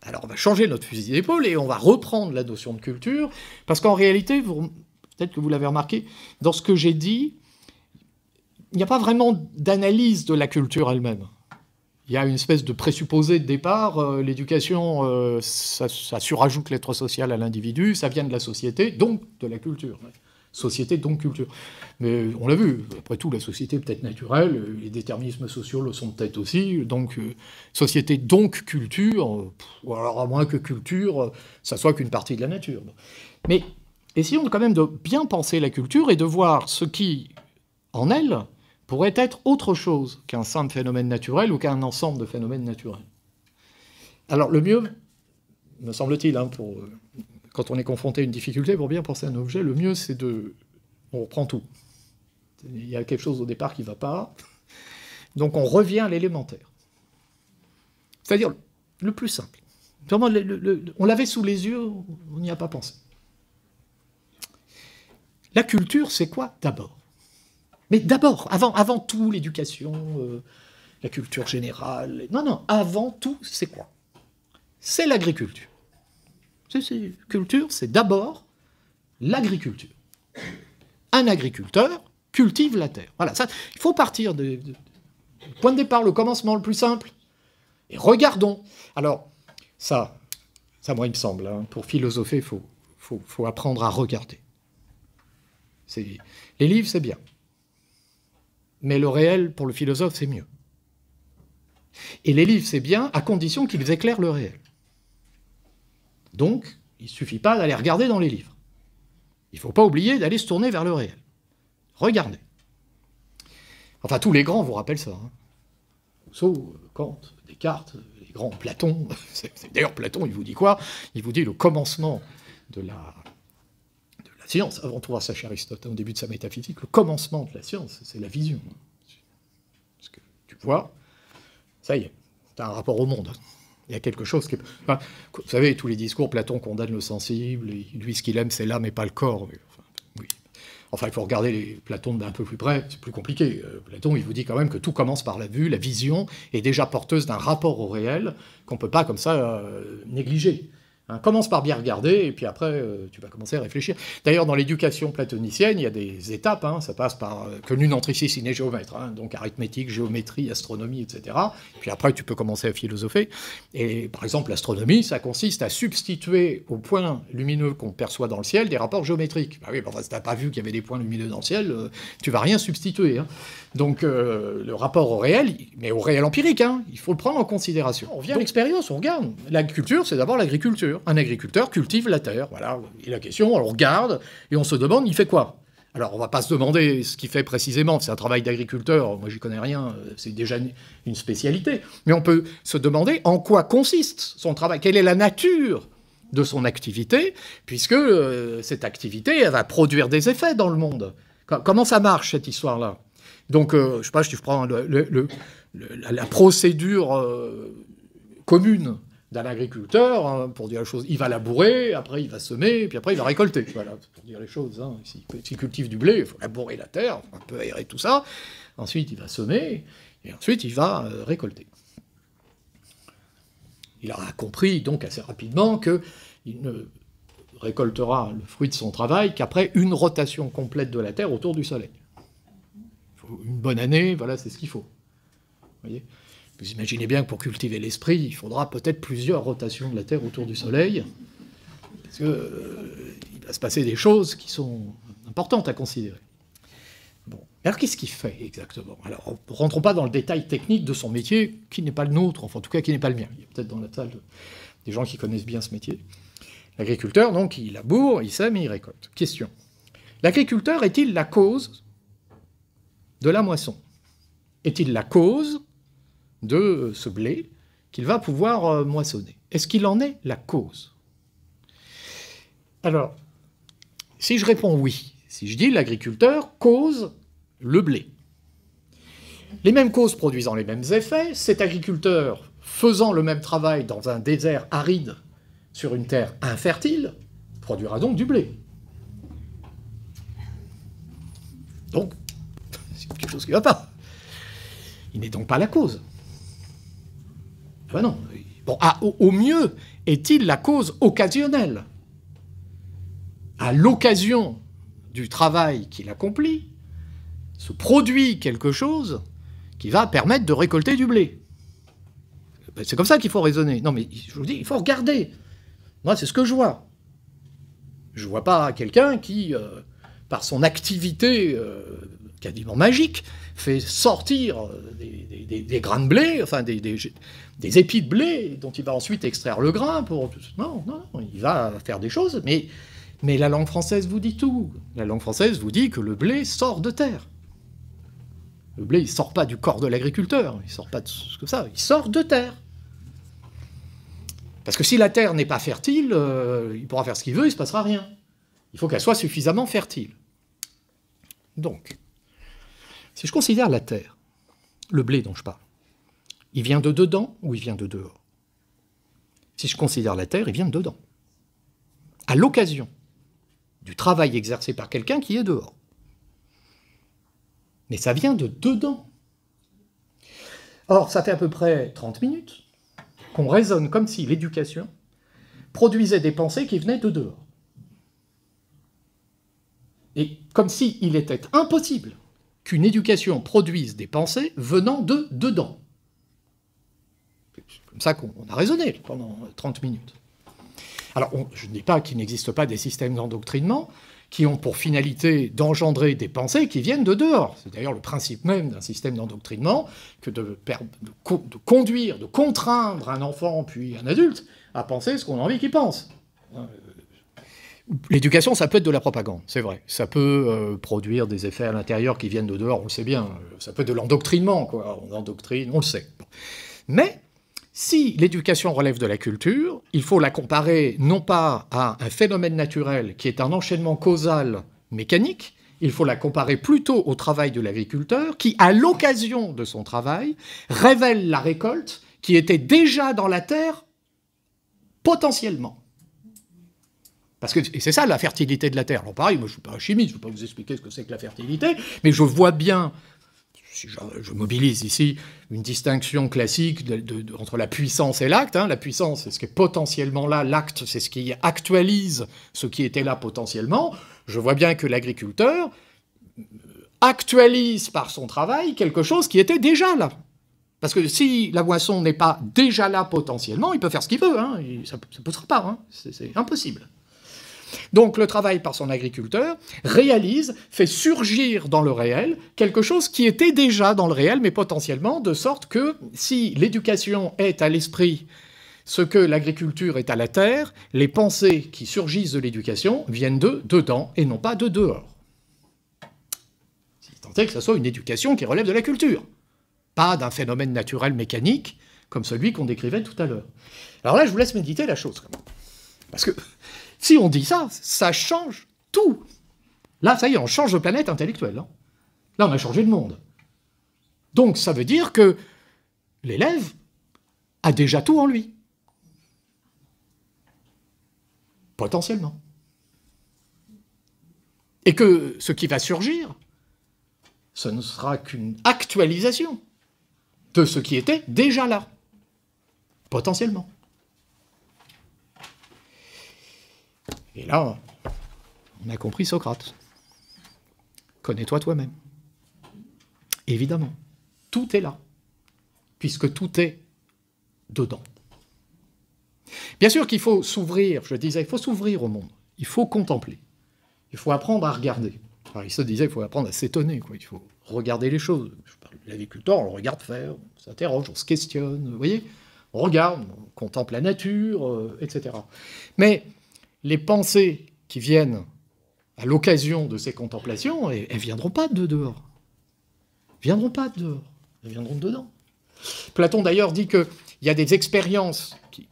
Alors, on va changer notre fusil d'épaule et on va reprendre la notion de culture, parce qu'en réalité, peut-être que vous l'avez remarqué, dans ce que j'ai dit, il n'y a pas vraiment d'analyse de la culture elle-même. Il y a une espèce de présupposé de départ, l'éducation, ça surajoute l'être social à l'individu, ça vient de la société, donc de la culture. Société, donc culture. Mais on l'a vu, après tout, la société est peut-être naturelle, les déterminismes sociaux le sont peut-être aussi, donc société, donc culture, ou alors à moins que culture, ça soit qu'une partie de la nature. Mais essayons quand même de bien penser la culture et de voir ce qui, en elle, pourrait être autre chose qu'un simple phénomène naturel ou qu'un ensemble de phénomènes naturels. Alors le mieux, me semble-t-il, quand on est confronté à une difficulté, pour bien penser à un objet, le mieux c'est on reprend tout. Il y a quelque chose au départ qui ne va pas, donc on revient à l'élémentaire. C'est-à-dire le plus simple. Vraiment, on l'avait sous les yeux, on n'y a pas pensé. La culture, c'est quoi d'abord? Mais d'abord, avant tout, l'éducation, la culture générale... Non, avant tout, c'est quoi? C'est l'agriculture. Culture, c'est d'abord l'agriculture. Un agriculteur cultive la terre. Voilà, ça, il faut partir du point de départ, le commencement le plus simple. Et regardons. Alors, ça moi, il me semble, pour philosopher, il faut apprendre à regarder. Les livres, c'est bien. Mais le réel, pour le philosophe, c'est mieux. Et les livres, c'est bien, à condition qu'ils éclairent le réel. Donc, il ne suffit pas d'aller regarder dans les livres. Il ne faut pas oublier d'aller se tourner vers le réel. Regardez. Enfin, tous les grands vous rappellent ça. Rousseau, Kant, Descartes, les grands, Platon. D'ailleurs, Platon, il vous dit quoi? Il vous dit le commencement de la science, avant tout ça chez Aristote, au début de sa métaphysique, le commencement de la science, c'est la vision. Parce que tu vois, ça y est, tu as un rapport au monde. Il y a quelque chose qui... Enfin, vous savez, tous les discours, Platon condamne le sensible, et lui, ce qu'il aime, c'est l'âme et pas le corps. Mais, oui. Enfin, il faut regarder Platon d'un peu plus près, c'est plus compliqué. Platon, il vous dit quand même que tout commence par la vue, la vision est déjà porteuse d'un rapport au réel qu'on ne peut pas, comme ça, négliger. Commence par bien regarder, et puis après, tu vas commencer à réfléchir. D'ailleurs, dans l'éducation platonicienne, il y a des étapes. Ça passe par que nul n'entre ici sine géomètre. Donc arithmétique, géométrie, astronomie, etc. Puis après, tu peux commencer à philosopher. Et par exemple, l'astronomie, ça consiste à substituer aux points lumineux qu'on perçoit dans le ciel des rapports géométriques. Bah oui, enfin, si tu n'as pas vu qu'il y avait des points lumineux dans le ciel, tu vas rien substituer. Donc le rapport au réel, mais au réel empirique, il faut le prendre en considération. On revient à l'expérience, on regarde. L'agriculture, c'est d'abord l'agriculture. Un agriculteur cultive la terre, voilà. Et la question, on regarde et on se demande, il fait quoi? Alors, on ne va pas se demander ce qu'il fait précisément, c'est un travail d'agriculteur, moi j'y connais rien, c'est déjà une spécialité. Mais on peut se demander en quoi consiste son travail, quelle est la nature de son activité, puisque cette activité, elle va produire des effets dans le monde. Comment ça marche, cette histoire-là? Donc, je ne sais pas, si tu prends la procédure commune d'un agriculteur, pour dire les choses, il va labourer, après il va semer, puis après il va récolter. Voilà, pour dire les choses. S'il cultive du blé, il faut labourer la terre, un peu aérer tout ça. Ensuite, il va semer, et ensuite, il va récolter. Il aura compris, donc, assez rapidement qu'il ne récoltera le fruit de son travail qu'après une rotation complète de la terre autour du Soleil. Une bonne année, voilà, c'est ce qu'il faut. Vous voyez ? Vous imaginez bien que pour cultiver l'esprit, il faudra peut-être plusieurs rotations de la Terre autour du Soleil, parce qu'il va se passer des choses qui sont importantes à considérer. Bon. Alors qu'est-ce qu'il fait exactement? Alors, ne rentrons pas dans le détail technique de son métier, qui n'est pas le nôtre, enfin en tout cas qui n'est pas le mien. Il y a peut-être dans la salle des gens qui connaissent bien ce métier. L'agriculteur, donc, il laboure, il sème et il récolte. Question. L'agriculteur est-il la cause de la moisson? Est-il la cause de ce blé qu'il va pouvoir moissonner? Est-ce qu'il en est la cause? Alors, si je réponds oui, si je dis l'agriculteur cause le blé, les mêmes causes produisant les mêmes effets, cet agriculteur faisant le même travail dans un désert aride sur une terre infertile produira donc du blé. Donc, c'est quelque chose qui ne va pas. Il n'est donc pas la cause. Ben non. Bon, au mieux, est-il la cause occasionnelle? À l'occasion du travail qu'il accomplit, se produit quelque chose qui va permettre de récolter du blé. C'est comme ça qu'il faut raisonner. Non, mais je vous dis, il faut regarder. Moi, c'est ce que je vois. Je ne vois pas quelqu'un qui, par son activité quasiment magique, fait sortir des grains de blé, enfin des épis de blé dont il va ensuite extraire le grain pour... Non, il va faire des choses, mais la langue française vous dit tout. La langue française vous dit que le blé sort de terre. Le blé, il ne sort pas du corps de l'agriculteur, il ne sort pas de ce que ça, il sort de terre. Parce que si la terre n'est pas fertile, il pourra faire ce qu'il veut, il ne se passera rien. Il faut qu'elle soit suffisamment fertile. Donc, si je considère la terre, le blé dont je parle, il vient de dedans ou il vient de dehors? Si je considère la terre, il vient de dedans. À l'occasion du travail exercé par quelqu'un qui est dehors. Mais ça vient de dedans. Or, ça fait à peu près 30 minutes qu'on raisonne comme si l'éducation produisait des pensées qui venaient de dehors. Et comme s'il était impossible qu'une éducation produise des pensées venant de dedans. C'est comme ça qu'on a raisonné pendant 30 minutes. Alors, je ne dis pas qu'il n'existe pas des systèmes d'endoctrinement qui ont pour finalité d'engendrer des pensées qui viennent de dehors. C'est d'ailleurs le principe même d'un système d'endoctrinement que de conduire, de contraindre un enfant puis un adulte à penser ce qu'on a envie qu'il pense. L'éducation, ça peut être de la propagande, c'est vrai. Ça peut produire des effets à l'intérieur qui viennent de dehors, on le sait bien. Ça peut être de l'endoctrinement, quoi. On endoctrine, on le sait. Mais si l'éducation relève de la culture, il faut la comparer non pas à un phénomène naturel qui est un enchaînement causal mécanique, il faut la comparer plutôt au travail de l'agriculteur qui, à l'occasion de son travail, révèle la récolte qui était déjà dans la terre potentiellement. Parce que, et c'est ça la fertilité de la terre. Alors pareil, moi je ne suis pas un chimiste, je ne vais pas vous expliquer ce que c'est que la fertilité, mais je vois bien, si je mobilise ici une distinction classique entre la puissance et l'acte. La puissance, c'est ce qui est potentiellement là, l'acte, c'est ce qui actualise ce qui était là potentiellement. Je vois bien que l'agriculteur actualise par son travail quelque chose qui était déjà là. Parce que si la moisson n'est pas déjà là potentiellement, il peut faire ce qu'il veut, ça ne poussera pas, c'est impossible. Donc le travail par son agriculteur réalise, fait surgir dans le réel quelque chose qui était déjà dans le réel, mais potentiellement, de sorte que si l'éducation est à l'esprit ce que l'agriculture est à la terre, les pensées qui surgissent de l'éducation viennent de dedans et non pas de dehors. Si tant est que ce soit une éducation qui relève de la culture, pas d'un phénomène naturel mécanique comme celui qu'on décrivait tout à l'heure. Alors là, je vous laisse méditer la chose. Parce que si on dit ça, ça change tout. Là, ça y est, on change de planète intellectuelle. Là, on a changé de monde. Donc, ça veut dire que l'élève a déjà tout en lui. Potentiellement. Et que ce qui va surgir, ce ne sera qu'une actualisation de ce qui était déjà là. Potentiellement. Et là, on a compris Socrate. Connais-toi toi-même. Évidemment, tout est là, puisque tout est dedans. Bien sûr qu'il faut s'ouvrir, je disais, il faut s'ouvrir au monde. Il faut contempler. Il faut apprendre à regarder. Alors, il se disait qu'il faut apprendre à s'étonner, quoi. Il faut regarder les choses. Je parle de l'agriculteur, on le regarde faire, on s'interroge, on se questionne, vous voyez ? On regarde, on contemple la nature, etc. Mais les pensées qui viennent à l'occasion de ces contemplations, elles ne viendront pas de dehors. Elles ne viendront pas de dehors. Elles viendront de dedans. Platon, d'ailleurs, dit qu'il y a des expériences qui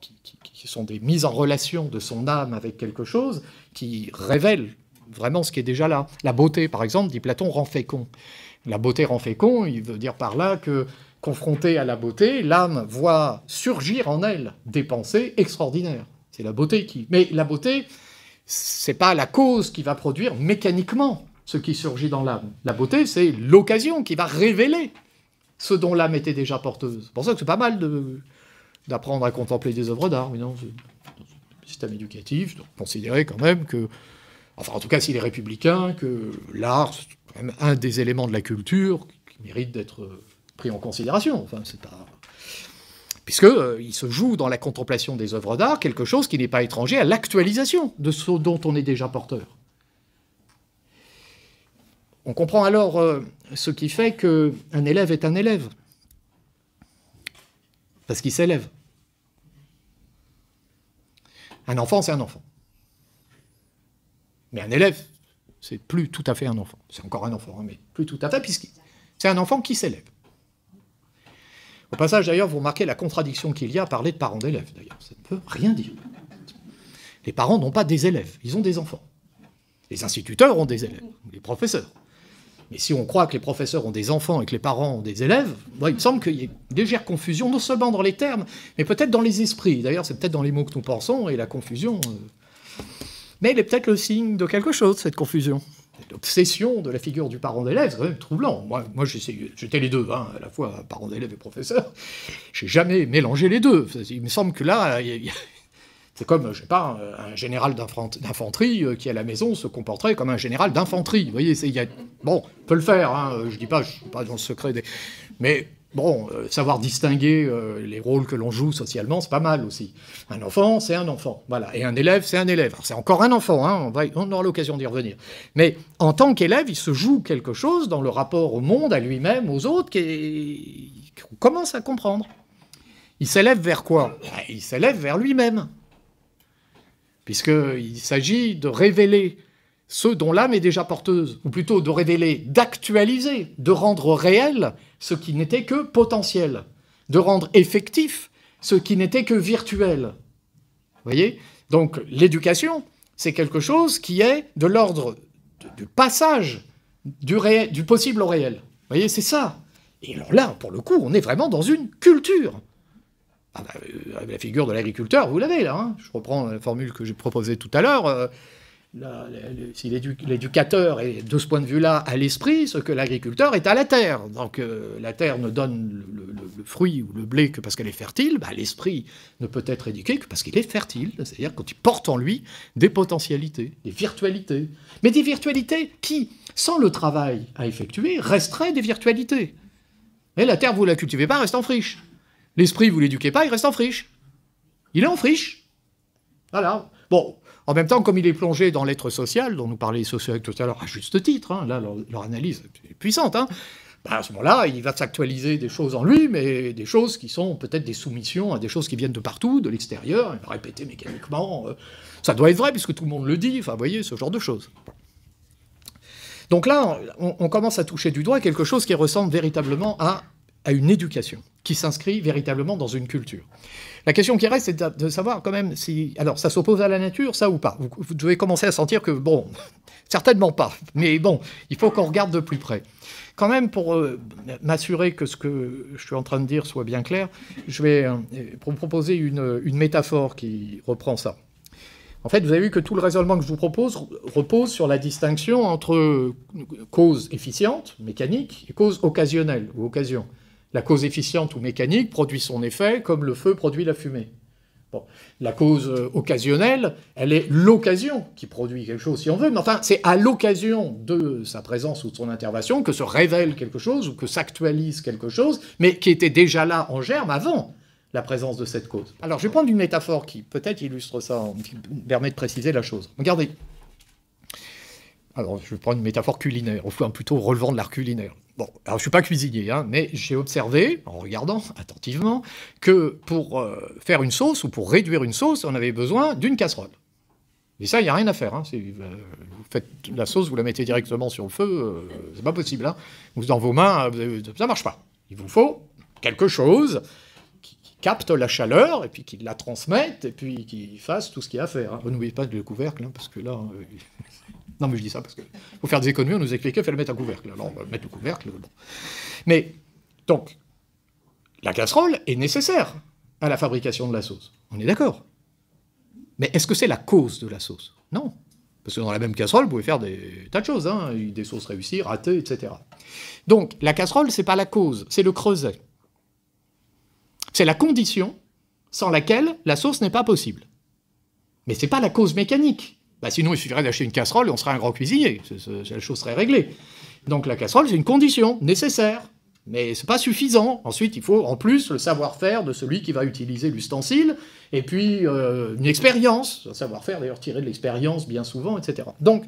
sont des mises en relation de son âme avec quelque chose qui révèlent vraiment ce qui est déjà là. La beauté, par exemple, dit Platon, rend fécond. La beauté rend fécond, il veut dire par là que, confrontée à la beauté, l'âme voit surgir en elle des pensées extraordinaires. C'est la beauté qui... Mais la beauté, c'est pas la cause qui va produire mécaniquement ce qui surgit dans l'âme. La beauté, c'est l'occasion qui va révéler ce dont l'âme était déjà porteuse. C'est pour ça que c'est pas mal d'apprendre à contempler des œuvres d'art. Mais non, dans le système éducatif, considérer quand même que, enfin en tout cas s'il est républicain, que l'art, c'est quand même un des éléments de la culture qui mérite d'être pris en considération. Enfin, c'est pas... Puisqu'il se joue dans la contemplation des œuvres d'art quelque chose qui n'est pas étranger à l'actualisation de ce dont on est déjà porteur. On comprend alors ce qui fait qu'un élève est un élève. Parce qu'il s'élève. Un enfant, c'est un enfant. Mais un élève, c'est plus tout à fait un enfant. C'est encore un enfant, hein, mais plus tout à fait, puisque c'est un enfant qui s'élève. Au passage, d'ailleurs, vous remarquez la contradiction qu'il y a à parler de parents d'élèves, d'ailleurs. Ça ne peut rien dire. Les parents n'ont pas des élèves, ils ont des enfants. Les instituteurs ont des élèves, les professeurs. Mais si on croit que les professeurs ont des enfants et que les parents ont des élèves, bon, il me semble qu'il y a une légère confusion, non seulement dans les termes, mais peut-être dans les esprits. D'ailleurs, c'est peut-être dans les mots que nous pensons, et la confusion... Mais elle est peut-être le signe de quelque chose, cette confusion. L'obsession de la figure du parent d'élève, c'est quand même troublant. Moi j'étais les deux, hein, à la fois parent d'élève et professeur. J'ai jamais mélangé les deux. Il me semble que là... C'est comme, je sais pas, un général d'infanterie qui, à la maison, se comporterait comme un général d'infanterie. Vous voyez, bon, on peut le faire, hein, je dis pas, je suis pas dans le secret des... Mais, bon, savoir distinguer les rôles que l'on joue socialement, c'est pas mal aussi. Un enfant, c'est un enfant, voilà. Et un élève, c'est un élève. Alors, c'est encore un enfant, hein, on aura l'occasion d'y revenir. Mais, en tant qu'élève, il se joue quelque chose dans le rapport au monde, à lui-même, aux autres, qu'on commence à comprendre. Il s'élève vers quoi? Il s'élève vers lui-même. Puisqu'il s'agit de révéler ce dont l'âme est déjà porteuse, ou plutôt de révéler, d'actualiser, de rendre réel ce qui n'était que potentiel, de rendre effectif ce qui n'était que virtuel. Vous voyez? Donc l'éducation, c'est quelque chose qui est de l'ordre du passage du possible au réel. Vous voyez, c'est ça. Et alors là, pour le coup, on est vraiment dans une culture. La figure de l'agriculteur, vous l'avez là. Hein, je reprends la formule que j'ai proposée tout à l'heure. Si l'éducateur est, de ce point de vue-là, à l'esprit, ce que l'agriculteur est à la terre. Donc la terre ne donne le fruit ou le blé que parce qu'elle est fertile. L'esprit ne peut être éduqué que parce qu'il est fertile. C'est-à-dire quand il porte en lui des potentialités, des virtualités. Mais des virtualités qui, sans le travail à effectuer, resteraient des virtualités. Et la terre, vous ne la cultivez pas, elle reste en friche. L'esprit, vous ne l'éduquez pas, il reste en friche. Il est en friche. Voilà. Bon, en même temps, comme il est plongé dans l'être social, dont nous parlait les sociologues tout à l'heure, à juste titre, hein, là, leur analyse est puissante, hein, à ce moment-là, il va s'actualiser des choses en lui, mais des choses qui sont peut-être des soumissions à des choses qui viennent de partout, de l'extérieur, il va répéter mécaniquement. Ça doit être vrai, puisque tout le monde le dit, enfin, vous voyez, ce genre de choses. Donc là, on commence à toucher du doigt quelque chose qui ressemble véritablement à une éducation, qui s'inscrit véritablement dans une culture. La question qui reste, c'est de savoir quand même si... Alors, ça s'oppose à la nature, ça ou pas? Vous devez commencer à sentir que, bon, certainement pas. Mais bon, il faut qu'on regarde de plus près. Quand même, pour m'assurer que ce que je suis en train de dire soit bien clair, je vais vous proposer une métaphore qui reprend ça. En fait, vous avez vu que tout le raisonnement que je vous propose repose sur la distinction entre cause efficiente, mécanique, et cause occasionnelle, ou occasion. La cause efficiente ou mécanique produit son effet comme le feu produit la fumée. Bon. La cause occasionnelle, elle est l'occasion qui produit quelque chose, si on veut, mais enfin, c'est à l'occasion de sa présence ou de son intervention que se révèle quelque chose ou que s'actualise quelque chose, mais qui était déjà là en germe avant la présence de cette cause. Alors, je vais prendre une métaphore qui peut-être illustre ça, qui permet de préciser la chose. Regardez. Alors, je vais prendre une métaphore culinaire, enfin plutôt relevant de l'art culinaire. Bon, alors je ne suis pas cuisinier, hein, mais j'ai observé, en regardant attentivement, que pour faire une sauce ou pour réduire une sauce, on avait besoin d'une casserole. Et ça, il n'y a rien à faire. Hein. Vous faites la sauce, vous la mettez directement sur le feu, c'est pas possible. Hein. Vous dans vos mains, ça ne marche pas. Il vous faut quelque chose qui capte la chaleur et puis qui la transmette et puis qui fasse tout ce qu'il y a à faire. Hein. N'oubliez pas le couvercle, hein, parce que là... Non, mais je dis ça parce qu'il faut faire des économies, on nous expliquait qu'il fallait mettre un couvercle. Alors, on va mettre le couvercle. Bon. Mais, donc, la casserole est nécessaire à la fabrication de la sauce. On est d'accord. Mais est-ce que c'est la cause de la sauce? Non. Parce que dans la même casserole, vous pouvez faire des tas de choses, hein, des sauces réussies, ratées, etc. Donc, la casserole, c'est pas la cause, c'est le creuset. C'est la condition sans laquelle la sauce n'est pas possible. Mais c'est pas la cause mécanique. Bah sinon, il suffirait d'acheter une casserole et on serait un grand cuisinier. La chose serait réglée. Donc la casserole, c'est une condition nécessaire. Mais c'est pas suffisant. Ensuite, il faut en plus le savoir-faire de celui qui va utiliser l'ustensile, et puis une expérience. Un savoir-faire, d'ailleurs, tiré de l'expérience bien souvent, etc. Donc,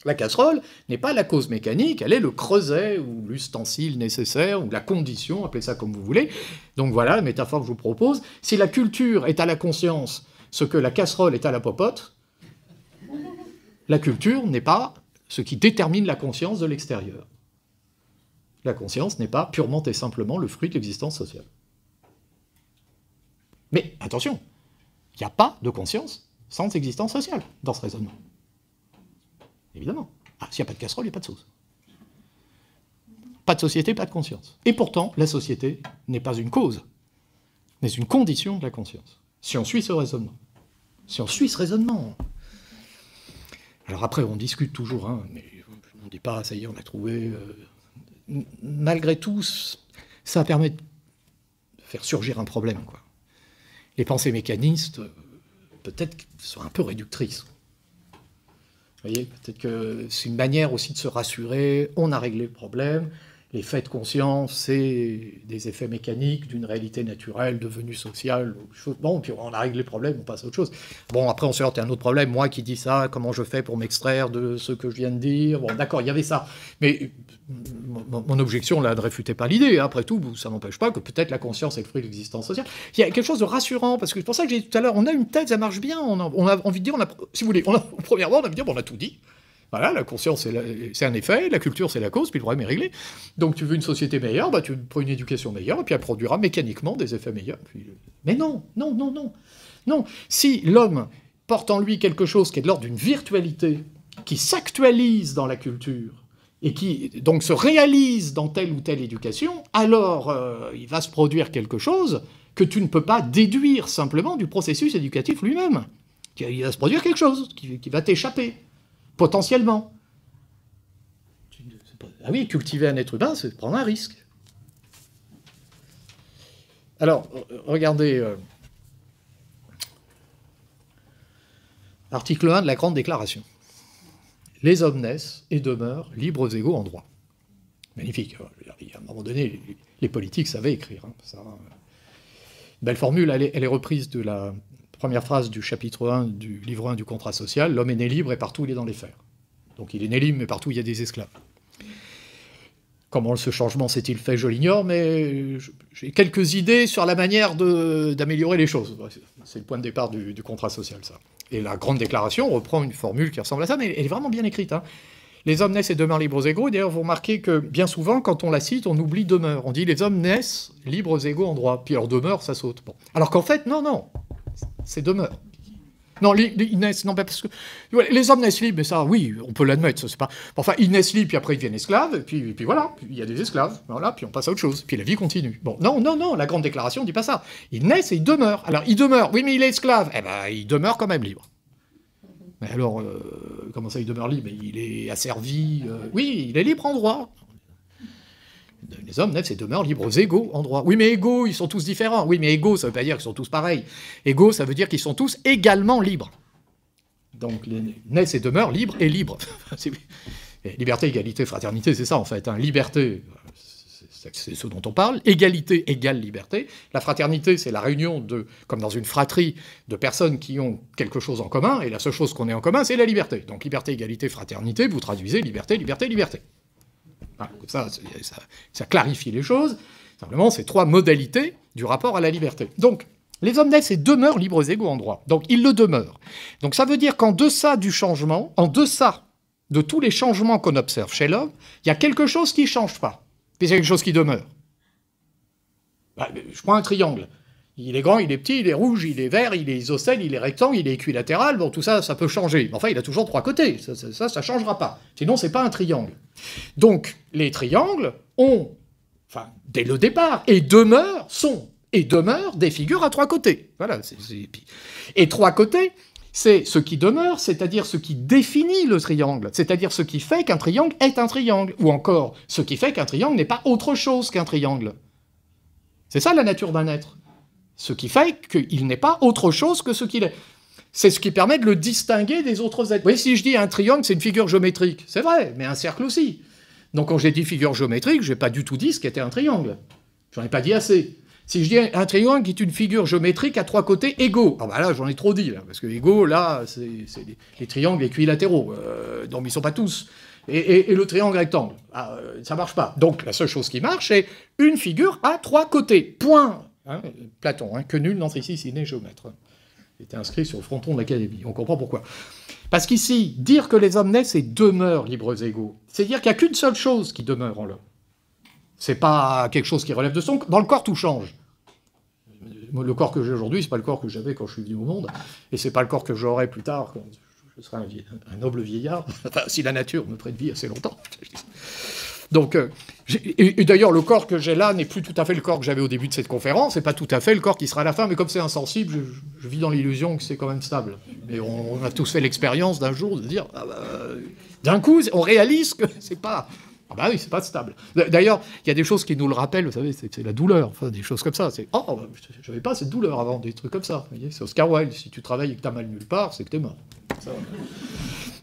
la casserole n'est pas la cause mécanique, elle est le creuset ou l'ustensile nécessaire, ou la condition, appelez ça comme vous voulez. Donc voilà la métaphore que je vous propose. Si la culture est à la conscience ce que la casserole est à la popote, la culture n'est pas ce qui détermine la conscience de l'extérieur. La conscience n'est pas purement et simplement le fruit de l'existence sociale. Mais attention, il n'y a pas de conscience sans existence sociale dans ce raisonnement. Évidemment. Ah, s'il n'y a pas de casserole, il n'y a pas de sauce. Pas de société, pas de conscience. Et pourtant, la société n'est pas une cause, mais une condition de la conscience. Si on suit ce raisonnement. Si on suit ce raisonnement... Alors après, on discute toujours, hein, mais on ne dit pas, ça y est, on a trouvé... Malgré tout, ça permet de faire surgir un problème, quoi. Les pensées mécanistes, peut-être, sont un peu réductrices. Vous voyez, peut-être que c'est une manière aussi de se rassurer, on a réglé le problème, les faits de conscience, c'est des effets mécaniques d'une réalité naturelle devenue sociale. Bon, puis on a réglé le problème, on passe à autre chose. Bon, après, on se heurte à un autre problème. Moi qui dis ça, comment je fais pour m'extraire de ce que je viens de dire? Bon, d'accord, il y avait ça. Mais mon objection, là, ne réfutait pas l'idée. Après tout, ça n'empêche pas que peut-être la conscience est le fruit de l'existence sociale. Il y a quelque chose de rassurant, parce que c'est pour ça que j'ai dit tout à l'heure, on a une tête, ça marche bien. On a envie de dire, si vous voulez, premièrement, on a envie de dire, bon, on a tout dit. Voilà, la conscience, c'est un effet, la culture, c'est la cause, puis le problème est réglé. Donc tu veux une société meilleure, bah, tu prends une éducation meilleure, et puis elle produira mécaniquement des effets meilleurs. Puis... Mais non. Si l'homme porte en lui quelque chose qui est de l'ordre d'une virtualité, qui s'actualise dans la culture, et qui donc se réalise dans telle ou telle éducation, alors il va se produire quelque chose que tu ne peux pas déduire simplement du processus éducatif lui-même. Il va se produire quelque chose qui va t'échapper. Potentiellement. Ah oui, cultiver un être humain, c'est prendre un risque. Alors, regardez, article 1 de la Grande Déclaration. Les hommes naissent et demeurent libres égaux en droit. Magnifique. À un moment donné, les politiques savaient écrire. Hein, ça, belle formule, elle est reprise de la première phrase du chapitre 1 du livre 1 du contrat social, l'homme est né libre et partout il est dans les fers. Donc il est né libre, mais partout il y a des esclaves. Comment ce changement s'est-il fait, je l'ignore, mais j'ai quelques idées sur la manière d'améliorer les choses. C'est le point de départ du contrat social, ça. Et la Grande Déclaration reprend une formule qui ressemble à ça, mais elle est vraiment bien écrite. Hein. Les hommes naissent et demeurent libres égaux. Et d'ailleurs, vous remarquez que bien souvent, quand on la cite, on oublie demeure. On dit les hommes naissent libres égaux en droit. Puis alors demeure, ça saute. Bon. Alors qu'en fait, non. C'est demeure. Non, ils naissent, non, parce que les hommes naissent libres, mais ça, oui, on peut l'admettre, ça c'est pas. Enfin, ils naissent libres, puis après ils deviennent esclaves, et puis voilà, puis il y a des esclaves, voilà, puis on passe à autre chose, puis la vie continue. Bon, non, la Grande Déclaration ne dit pas ça. Ils naissent et ils demeurent. Alors, ils demeurent, oui, mais il est esclave, eh ben, il demeure quand même libre. Mais alors, comment ça, il demeure libre? Il est asservi, oui, il est libre en droit. Les hommes naissent et demeurent libres égaux en droit. Oui, mais égaux, ils sont tous différents. Oui, mais égaux, ça ne veut pas dire qu'ils sont tous pareils. Égaux, ça veut dire qu'ils sont tous également libres. Donc, les naissent et demeurent libres et libres. Liberté, égalité, fraternité, c'est ça en fait. Hein. Liberté, c'est ce dont on parle. Égalité égale liberté. La fraternité, c'est la réunion, comme dans une fratrie, de personnes qui ont quelque chose en commun. Et la seule chose qu'on ait en commun, c'est la liberté. Donc, liberté, égalité, fraternité, vous traduisez liberté, liberté, liberté. Voilà, ça clarifie les choses. Simplement, c'est 3 modalités du rapport à la liberté. Donc, les hommes naissent et demeurent libres égaux en droit. Donc, ils le demeurent. Donc, ça veut dire qu'en deçà du changement, en deçà de tous les changements qu'on observe chez l'homme, il y a quelque chose qui ne change pas. Puis il y a quelque chose qui demeure. Je prends un triangle. Il est grand, il est petit, il est rouge, il est vert, il est isocèle, il est rectangle, il est équilatéral. Bon, tout ça, ça peut changer. Enfin, il a toujours 3 côtés. Ça ne changera pas. Sinon, c'est pas un triangle. Donc, les triangles ont, enfin, dès le départ, et demeurent des figures à 3 côtés. Voilà. Et 3 côtés, c'est ce qui demeure, c'est-à-dire ce qui définit le triangle, c'est-à-dire ce qui fait qu'un triangle est un triangle, ou encore ce qui fait qu'un triangle n'est pas autre chose qu'un triangle. C'est ça la nature d'un être. Ce qui fait qu'il n'est pas autre chose que ce qu'il est. C'est ce qui permet de le distinguer des autres êtres. Vous voyez, si je dis un triangle, c'est une figure géométrique, c'est vrai, mais un cercle aussi. Donc quand j'ai dit figure géométrique, je n'ai pas du tout dit ce qu'était un triangle. J'en ai pas dit assez. Si je dis un triangle qui est une figure géométrique à 3 côtés égaux, ah bah là j'en ai trop dit, là, parce que égaux, là, c'est les triangles équilatéraux, donc ils ne sont pas tous. Et le triangle rectangle, ça ne marche pas. Donc la seule chose qui marche, c'est une figure à 3 côtés, point. Hein, Platon, hein, que nul n'entre ici s'il n'est géomètre. Il était inscrit sur le fronton de l'Académie, on comprend pourquoi. Parce qu'ici, dire que les hommes naissent et demeurent libres égaux, c'est dire qu'il n'y a qu'une seule chose qui demeure en l'homme. C'est pas quelque chose qui relève de son... Dans le corps, tout change. Le corps que j'ai aujourd'hui, c'est pas le corps que j'avais quand je suis venu au monde, et c'est pas le corps que j'aurai plus tard quand je serai un noble vieillard, enfin, si la nature me prête vie assez longtemps. Donc, et d'ailleurs, le corps que j'ai là n'est plus tout à fait le corps que j'avais au début de cette conférence, c'est pas tout à fait le corps qui sera à la fin, mais comme c'est insensible, je vis dans l'illusion que c'est quand même stable. Mais on a tous fait l'expérience d'un jour de dire, d'un coup, on réalise que c'est pas... Ah bah oui, c'est pas stable. D'ailleurs, il y a des choses qui nous le rappellent, vous savez, c'est la douleur, enfin, des choses comme ça. C'est, je n'avais pas cette douleur avant, des trucs comme ça. Vous voyez, c'est Oscar Wilde, si tu travailles et que tu as mal nulle part, c'est que tu es mort. Ça,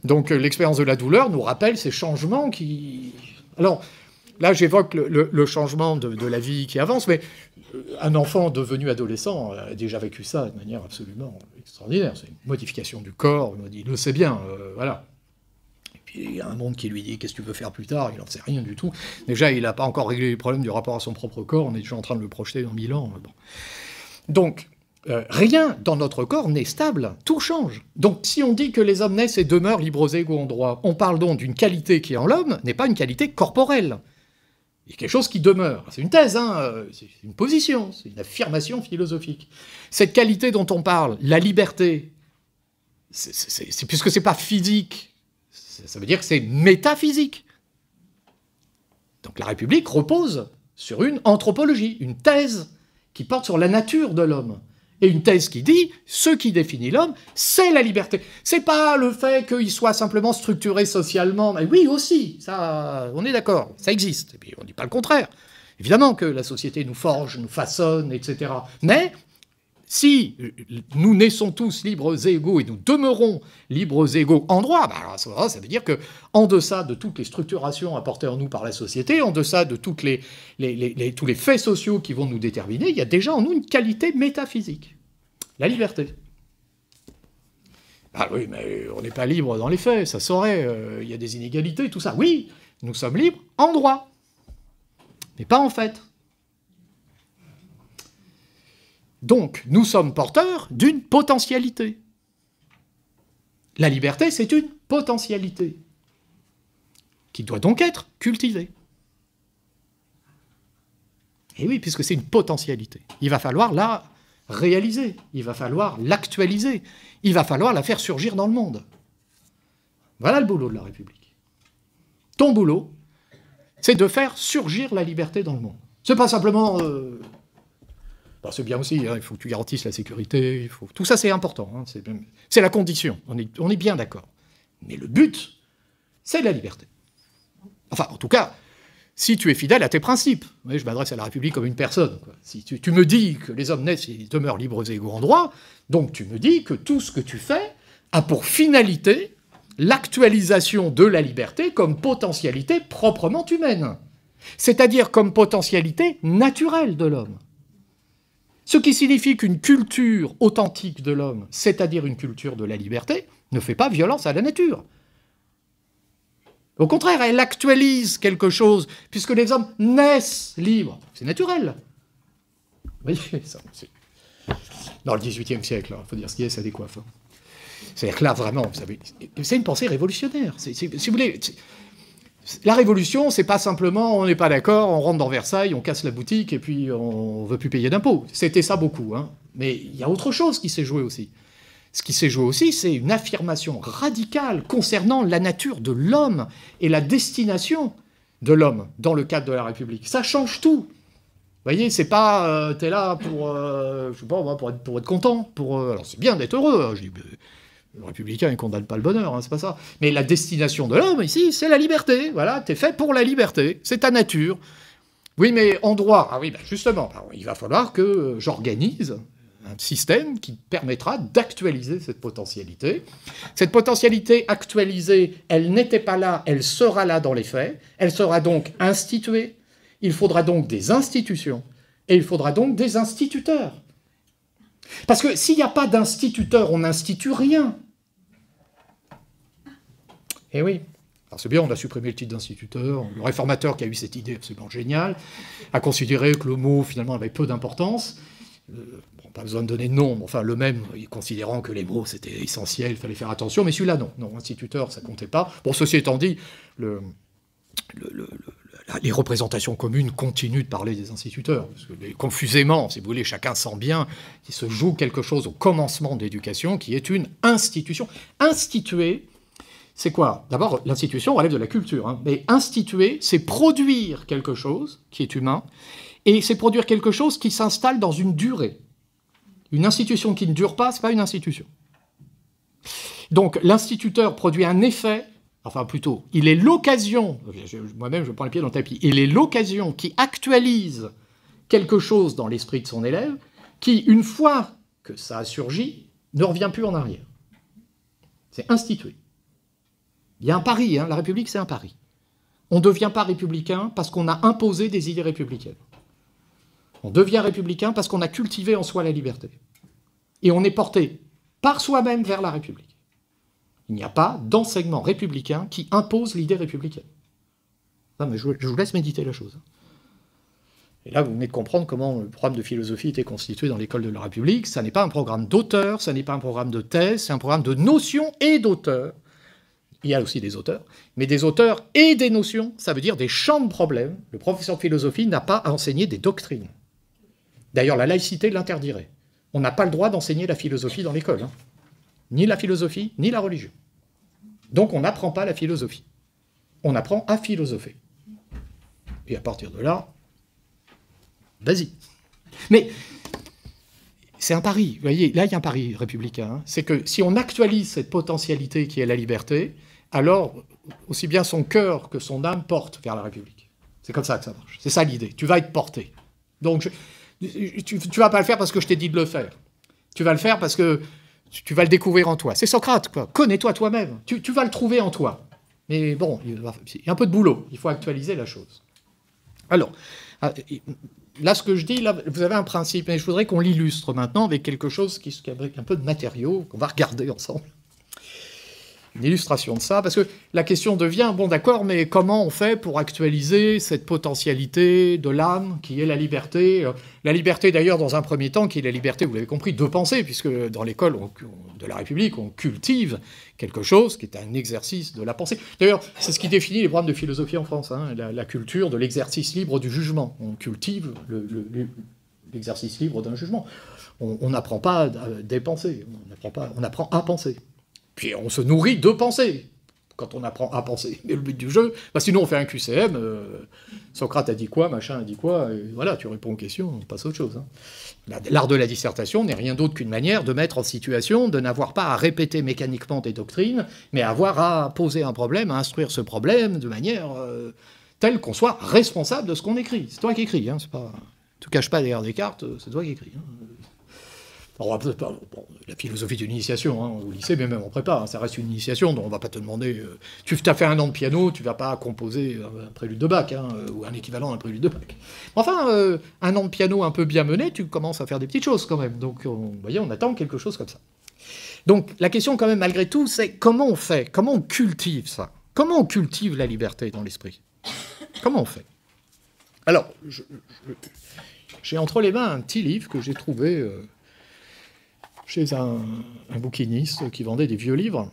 donc l'expérience de la douleur nous rappelle ces changements qui... Alors, là, j'évoque le changement de la vie qui avance, mais un enfant devenu adolescent a déjà vécu ça de manière absolument extraordinaire. C'est une modification du corps, il le sait bien, voilà. Il y a un monde qui lui dit « qu'est-ce que tu veux faire plus tard ?» Il n'en sait rien du tout. Déjà, il n'a pas encore réglé les problèmes du rapport à son propre corps. On est déjà en train de le projeter dans 1000 ans. Bon. Donc, rien dans notre corps n'est stable. Tout change. Donc, si on dit que les hommes naissent et demeurent libres égaux en droit, on parle donc d'une qualité qui, en l'homme, n'est pas une qualité corporelle. Il y a quelque chose qui demeure. C'est une thèse, hein, c'est une position, c'est une affirmation philosophique. Cette qualité dont on parle, la liberté, puisque ce n'est pas physique, ça veut dire que c'est métaphysique. Donc la République repose sur une anthropologie, une thèse qui porte sur la nature de l'homme. Et une thèse qui dit, ce qui définit l'homme, c'est la liberté. C'est pas le fait qu'il soit simplement structuré socialement. Mais oui, aussi, ça, on est d'accord, ça existe. Et puis on ne dit pas le contraire. Évidemment que la société nous forge, nous façonne, etc. Mais... si nous naissons tous libres et égaux et nous demeurons libres et égaux en droit, bah alors ça veut dire qu'en deçà de toutes les structurations apportées en nous par la société, en deçà de tous les faits sociaux qui vont nous déterminer, il y a déjà en nous une qualité métaphysique, la liberté. Ah oui, mais on n'est pas libre dans les faits, ça saurait, il y a des inégalités, tout ça. Oui, nous sommes libres en droit, mais pas en fait. Donc, nous sommes porteurs d'une potentialité. La liberté, c'est une potentialité qui doit donc être cultivée. Et oui, puisque c'est une potentialité. Il va falloir la réaliser, il va falloir l'actualiser, il va falloir la faire surgir dans le monde. Voilà le boulot de la République. Ton boulot, c'est de faire surgir la liberté dans le monde. C'est pas simplement... c'est bien aussi, hein, il faut que tu garantisses la sécurité, tout ça c'est important, hein, c'est la condition, on est bien d'accord. Mais le but, c'est la liberté. Enfin, en tout cas, si tu es fidèle à tes principes. Oui, je m'adresse à la République comme une personne. Quoi. Si tu me dis que les hommes naissent et demeurent libres et égaux en droit, donc tu me dis que tout ce que tu fais a pour finalité l'actualisation de la liberté comme potentialité proprement humaine, c'est-à-dire comme potentialité naturelle de l'homme. Ce qui signifie qu'une culture authentique de l'homme, c'est-à-dire une culture de la liberté, ne fait pas violence à la nature. Au contraire, elle actualise quelque chose, puisque les hommes naissent libres. C'est naturel. Vous voyez, ça, dans le XVIIIe siècle, il faut dire ce qui est, ça décoiffe. C'est-à-dire que là, vraiment, vous savez, c'est une pensée révolutionnaire. Si vous voulez, la révolution, c'est pas simplement on n'est pas d'accord, on rentre dans Versailles, on casse la boutique et puis on veut plus payer d'impôts. C'était ça beaucoup, hein. Mais il y a autre chose qui s'est joué aussi. Ce qui s'est joué aussi, c'est une affirmation radicale concernant la nature de l'homme et la destination de l'homme dans le cadre de la République. Ça change tout. Vous voyez, c'est pas t'es là pour, je sais pas, pour être content. Alors c'est bien d'être heureux. Hein, je dis, le républicain, il ne condamne pas le bonheur, hein, c'est pas ça. Mais la destination de l'homme, ici, c'est la liberté. Voilà, t'es fait pour la liberté. C'est ta nature. Oui, mais en droit, ah oui, ben justement, il va falloir que j'organise un système qui permettra d'actualiser cette potentialité. Cette potentialité actualisée, elle n'était pas là, elle sera là dans les faits. Elle sera donc instituée. Il faudra donc des institutions. Et il faudra donc des instituteurs. Parce que s'il n'y a pas d'instituteurs, on n'institue rien. Eh oui. Alors c'est bien, on a supprimé le titre d'instituteur. Le réformateur qui a eu cette idée absolument géniale a considéré que le mot, finalement, avait peu d'importance. Bon, pas besoin de donner de nom, mais enfin, le même, considérant que les mots, c'était essentiel, il fallait faire attention. Mais celui-là, non. Non, instituteur, ça comptait pas. Bon, ceci étant dit, les représentations communes continuent de parler des instituteurs. Parce que confusément, si vous voulez, chacun sent bien qu'il se joue quelque chose au commencement de l'éducation qui est une institution. Instituer, c'est quoi? D'abord, l'institution relève de la culture. Hein, mais instituer, c'est produire quelque chose qui est humain, et c'est produire quelque chose qui s'installe dans une durée. Une institution qui ne dure pas, ce n'est pas une institution. Donc, l'instituteur produit un effet. Enfin, plutôt, il est l'occasion, moi-même je prends les pieds dans le tapis, il est l'occasion qui actualise quelque chose dans l'esprit de son élève, qui, une fois que ça a surgi, ne revient plus en arrière. C'est institué. Il y a un pari, hein, la République c'est un pari. On ne devient pas républicain parce qu'on a imposé des idées républicaines. On devient républicain parce qu'on a cultivé en soi la liberté. Et on est porté par soi-même vers la République. Il n'y a pas d'enseignement républicain qui impose l'idée républicaine. Non, mais je vous laisse méditer la chose. Et là, vous venez de comprendre comment le programme de philosophie était constitué dans l'école de la République. Ça n'est pas un programme d'auteur, ça n'est pas un programme de thèse, c'est un programme de notions et d'auteurs. Il y a aussi des auteurs, mais des auteurs et des notions, ça veut dire des champs de problèmes. Le professeur de philosophie n'a pas à enseigner des doctrines. D'ailleurs, la laïcité l'interdirait. On n'a pas le droit d'enseigner la philosophie dans l'école. Hein. Ni la philosophie, ni la religion. Donc on n'apprend pas la philosophie. On apprend à philosopher. Et à partir de là, vas-y. Mais c'est un pari. Vous voyez, là, il y a un pari républicain. Hein. C'est que si on actualise cette potentialité qui est la liberté, alors aussi bien son cœur que son âme portent vers la République. C'est comme ça que ça marche. C'est ça l'idée. Tu vas être porté. Donc, tu ne vas pas le faire parce que je t'ai dit de le faire. Tu vas le faire parce que tu vas le découvrir en toi. C'est Socrate, quoi. Connais-toi toi-même. Tu vas le trouver en toi. Mais bon, il y a un peu de boulot. Il faut actualiser la chose. Alors, là, ce que je dis, là, vous avez un principe, mais je voudrais qu'on l'illustre maintenant avec quelque chose qui avec un peu de matériaux qu'on va regarder ensemble. Une illustration de ça, parce que la question devient, bon d'accord, mais comment on fait pour actualiser cette potentialité de l'âme qui est la liberté? La liberté d'ailleurs dans un premier temps, qui est la liberté, vous l'avez compris, de penser, puisque dans l'école de la République, on cultive quelque chose qui est un exercice de la pensée. D'ailleurs, c'est ce qui définit les programmes de philosophie en France, hein, la culture de l'exercice libre du jugement. On cultive l'exercice libre d'un jugement. On n'apprend pas à dépenser, on apprend à penser. Puis on se nourrit de pensée, quand on apprend à penser. Mais le but du jeu, sinon on fait un QCM, Socrate a dit quoi, machin a dit quoi, et voilà, tu réponds aux questions, on passe à autre chose. Hein. L'art de la dissertation n'est rien d'autre qu'une manière de mettre en situation de n'avoir pas à répéter mécaniquement des doctrines, mais avoir à poser un problème, à instruire ce problème de manière telle qu'on soit responsable de ce qu'on écrit. C'est toi qui écris, hein, c'est pas... Ne te cache pas derrière des cartes, c'est toi qui écris. Hein. Alors, bon, la philosophie d'une initiation, hein, au lycée, mais même en prépa, hein, ça reste une initiation, donc on ne va pas te demander... tu as fait 1 an de piano, tu ne vas pas composer un prélude de Bach, hein, ou un équivalent d'un prélude de Bach. Enfin, 1 an de piano un peu bien mené, tu commences à faire des petites choses quand même. Donc, vous voyez, on attend quelque chose comme ça. Donc, la question quand même, malgré tout, c'est comment on fait, comment on cultive ça? Comment on cultive la liberté dans l'esprit? Comment on fait? Alors, j'ai entre les mains un petit livre que j'ai trouvé chez un bouquiniste qui vendait des vieux livres.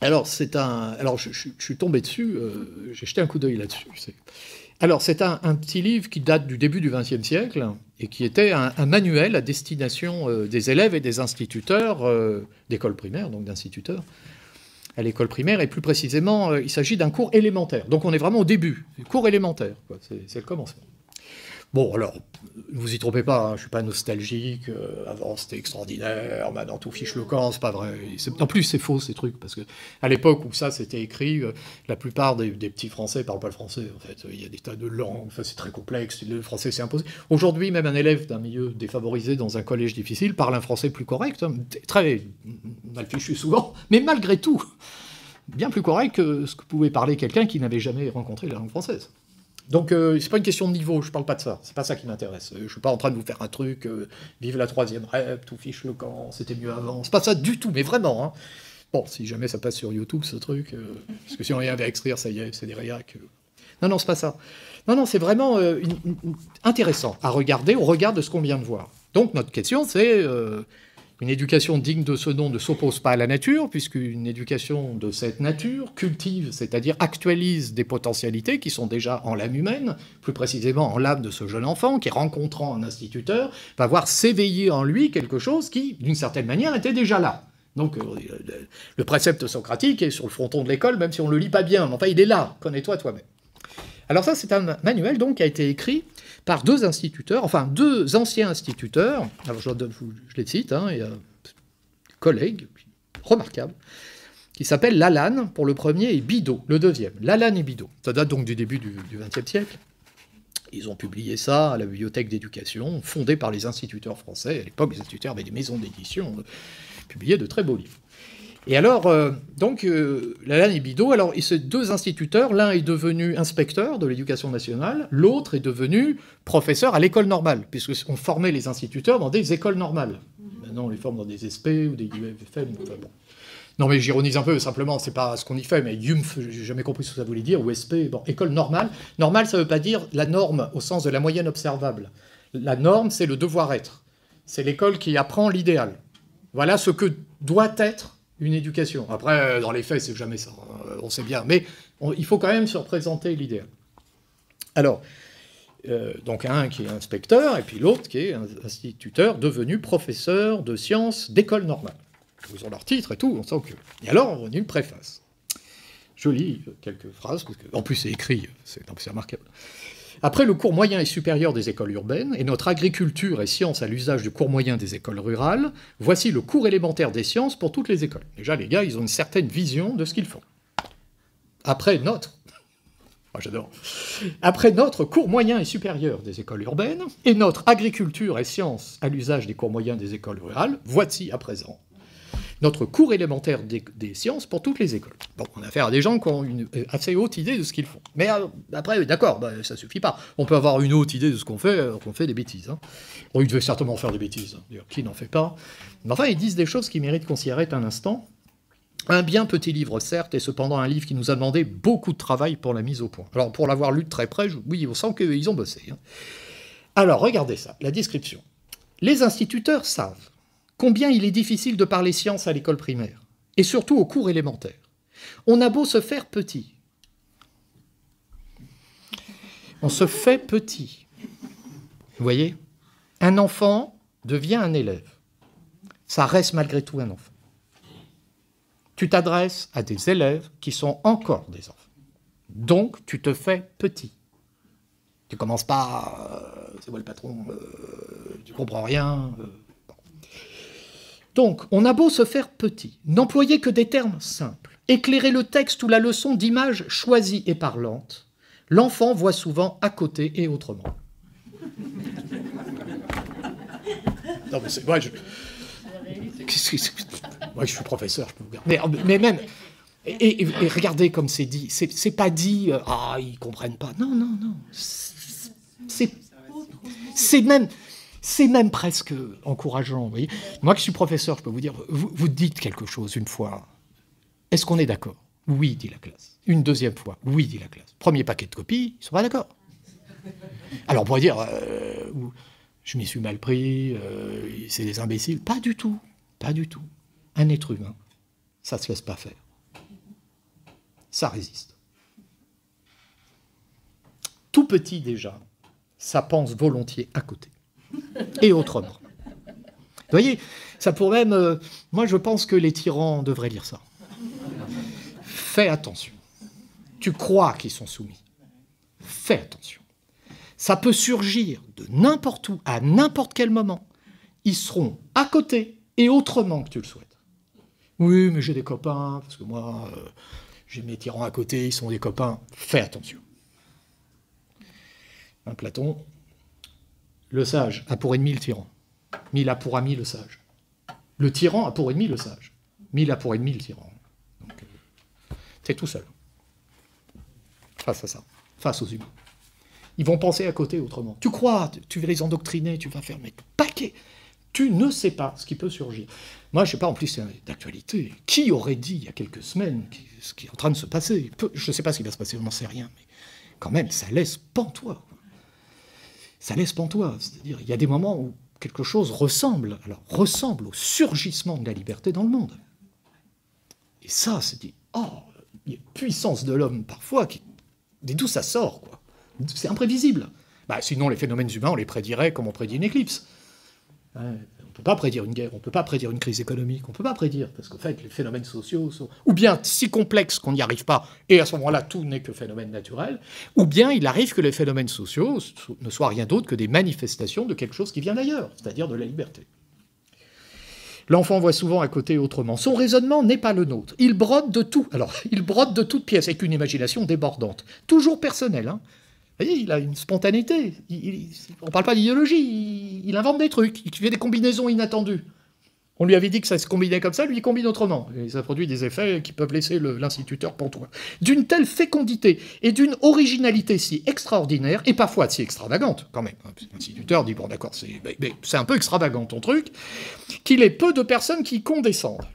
Alors, je suis tombé dessus, j'ai jeté un coup d'œil là-dessus. Alors, c'est un petit livre qui date du début du XXe siècle et qui était un manuel à destination des élèves et des instituteurs d'école primaire, donc d'instituteurs à l'école primaire, et plus précisément, il s'agit d'un cours élémentaire. Donc on est vraiment au début, cours élémentaire, c'est le commencement. Bon, alors, ne vous y trompez pas, hein, je ne suis pas nostalgique, avant c'était extraordinaire, maintenant tout fiche le camp, c'est pas vrai. En plus, c'est faux ces trucs, parce qu'à l'époque où ça c'était écrit, la plupart des petits Français ne parlent pas le français, en fait. Il y a des tas de langues, enfin, c'est très complexe, le français s'est imposé. Aujourd'hui, même un élève d'un milieu défavorisé dans un collège difficile parle un français plus correct, hein, très mal fichu souvent, mais malgré tout, bien plus correct que ce que pouvait parler quelqu'un qui n'avait jamais rencontré la langue française. Donc, c'est pas une question de niveau, je parle pas de ça, c'est pas ça qui m'intéresse. Je suis pas en train de vous faire un truc, vive la troisième rep, tout fiche le camp, c'était mieux avant, c'est pas ça du tout, mais vraiment. Hein. Bon, si jamais ça passe sur YouTube, ce truc, parce que si on y avait à extraire, ça y est, c'est des réacs. Non, c'est pas ça. Non, c'est vraiment intéressant à regarder au regard de ce qu'on vient de voir. Donc, notre question, c'est... Une éducation digne de ce nom ne s'oppose pas à la nature, puisqu'une éducation de cette nature cultive, c'est-à-dire actualise des potentialités qui sont déjà en l'âme humaine, plus précisément en l'âme de ce jeune enfant qui, rencontrant un instituteur, va voir s'éveiller en lui quelque chose qui, d'une certaine manière, était déjà là. Donc le précepte socratique est sur le fronton de l'école, même si on ne le lit pas bien, mais enfin il est là, connais-toi toi-même. Alors ça, c'est un manuel donc qui a été écrit par deux instituteurs, enfin deux anciens instituteurs. Alors je les cite, hein, il y a un collègue remarquable qui s'appelle Lalanne pour le premier et Bidault le deuxième. Lalanne et Bidault. Ça date donc du début du XXe siècle. Ils ont publié ça à la Bibliothèque d'éducation, fondée par les instituteurs français. À l'époque, les instituteurs avaient des maisons d'édition, publiaient de très beaux livres. Et alors, Lalanne et Bidault, alors ces deux instituteurs, l'un est devenu inspecteur de l'éducation nationale, l'autre est devenu professeur à l'école normale, puisqu'on formait les instituteurs dans des écoles normales. Maintenant, on les forme dans des SP ou des UFM. Enfin, bon. Non, mais j'ironise un peu, simplement, c'est pas ce qu'on y fait, mais YUMF, j'ai jamais compris ce que ça voulait dire, ou SP, bon, école normale. Normale, ça veut pas dire la norme au sens de la moyenne observable. La norme, c'est le devoir-être. C'est l'école qui apprend l'idéal. Voilà ce que doit être une éducation. Après, dans les faits, c'est jamais ça, on sait bien. Mais il faut quand même se représenter l'idéal. Alors, donc un qui est inspecteur, et puis l'autre qui est un instituteur devenu professeur de sciences d'école normale. Ils ont leur titre et tout, on sent que... Et alors, on a une préface. Je lis quelques phrases, parce que, en plus c'est écrit, c'est remarquable. Après le cours moyen et supérieur des écoles urbaines et notre agriculture et sciences à l'usage du cours moyen des écoles rurales, voici le cours élémentaire des sciences pour toutes les écoles. Déjà, les gars, ils ont une certaine vision de ce qu'ils font. Après notre... Moi, j'adore. Après notre cours moyen et supérieur des écoles urbaines et notre agriculture et sciences à l'usage des cours moyens des écoles rurales, voici à présent notre cours élémentaire des sciences pour toutes les écoles. Bon, on a affaire à des gens qui ont une assez haute idée de ce qu'ils font. Mais après, d'accord, ça ne suffit pas. On peut avoir une haute idée de ce qu'on fait, qu'on fait des bêtises. Hein. Bon, ils devaient certainement faire des bêtises. Hein. D'ailleurs, qui n'en fait pas? Mais enfin, ils disent des choses qui méritent qu'on s'y arrête un instant. Un bien petit livre, certes, et cependant un livre qui nous a demandé beaucoup de travail pour la mise au point. Alors, pour l'avoir lu de très près, oui, on sent qu'ils ont bossé. Hein. Alors, regardez ça, la description. Les instituteurs savent combien il est difficile de parler science à l'école primaire, et surtout au cours élémentaire. On a beau se faire petit. On se fait petit. Vous voyez? Un enfant devient un élève. Ça reste malgré tout un enfant. Tu t'adresses à des élèves qui sont encore des enfants. Donc, tu te fais petit. Tu commences pas... c'est moi le patron, tu comprends rien... Donc, on a beau se faire petit, n'employer que des termes simples, éclairer le texte ou la leçon d'images choisies et parlantes, l'enfant voit souvent à côté et autrement. Non, mais c'est moi, moi, je suis professeur, je peux vous garder. Mais même, et regardez comme c'est dit, c'est pas dit, ils comprennent pas. Non. C'est même presque encourageant. Vous voyez. Moi qui suis professeur, je peux vous dire, vous dites quelque chose une fois. Est-ce qu'on est d'accord? Oui, dit la classe. Une deuxième fois. Oui, dit la classe. Premier paquet de copies, ils ne sont pas d'accord. Alors on pourrait dire, je m'y suis mal pris, c'est des imbéciles. Pas du tout. Pas du tout. Un être humain, ça ne se laisse pas faire. Ça résiste. Tout petit déjà, ça pense volontiers à côté. Et autrement. Vous voyez, ça pourrait même... moi, je pense que les tyrans devraient lire ça. Fais attention. Tu crois qu'ils sont soumis. Fais attention. Ça peut surgir de n'importe où, à n'importe quel moment. Ils seront à côté et autrement que tu le souhaites. Oui, mais j'ai des copains, parce que moi, j'ai mes tyrans à côté, ils sont des copains. Fais attention. Hein, Platon, le sage a pour ennemi le tyran, mais il a pour ami le sage. Le tyran a pour ennemi le sage, mais il a pour ennemi le tyran. Donc, t'es tout seul. Face à ça, face aux humains. Ils vont penser à côté autrement. Tu crois, tu vas les endoctriner, tu vas faire mais paquet. Tu ne sais pas ce qui peut surgir. Moi, je ne sais pas, en plus, c'est d'actualité. Qui aurait dit il y a quelques semaines ce qui est en train de se passer? Je ne sais pas ce qui va se passer, on n'en sait rien, mais quand même, ça laisse pantois. Ça laisse pantois. C'est-à-dire, il y a des moments où quelque chose ressemble au surgissement de la liberté dans le monde. Et ça, c'est dit, il y a une puissance de l'homme parfois, d'où ça sort, quoi. C'est imprévisible. Sinon, les phénomènes humains, on les prédirait comme on prédit une éclipse. On ne peut pas prédire une guerre, on ne peut pas prédire une crise économique, on ne peut pas prédire, parce qu'en fait, les phénomènes sociaux sont ou bien si complexes qu'on n'y arrive pas, et à ce moment-là, tout n'est que phénomène naturel, ou bien il arrive que les phénomènes sociaux ne soient rien d'autre que des manifestations de quelque chose qui vient d'ailleurs, c'est-à-dire de la liberté. L'enfant voit souvent à côté autrement. Son raisonnement n'est pas le nôtre. Il brode de tout. Alors, il brode de toutes pièces, avec une imagination débordante. Toujours personnelle, hein. Vous voyez, il a une spontanéité. On ne parle pas d'idéologie, il invente des trucs, il fait des combinaisons inattendues. On lui avait dit que ça se combinait comme ça, lui il combine autrement. Et ça produit des effets qui peuvent laisser l'instituteur pantois. D'une telle fécondité et d'une originalité si extraordinaire, et parfois si extravagante, quand même. L'instituteur dit, bon d'accord, c'est un peu extravagant ton truc, qu'il est peu de personnes qui condescendent.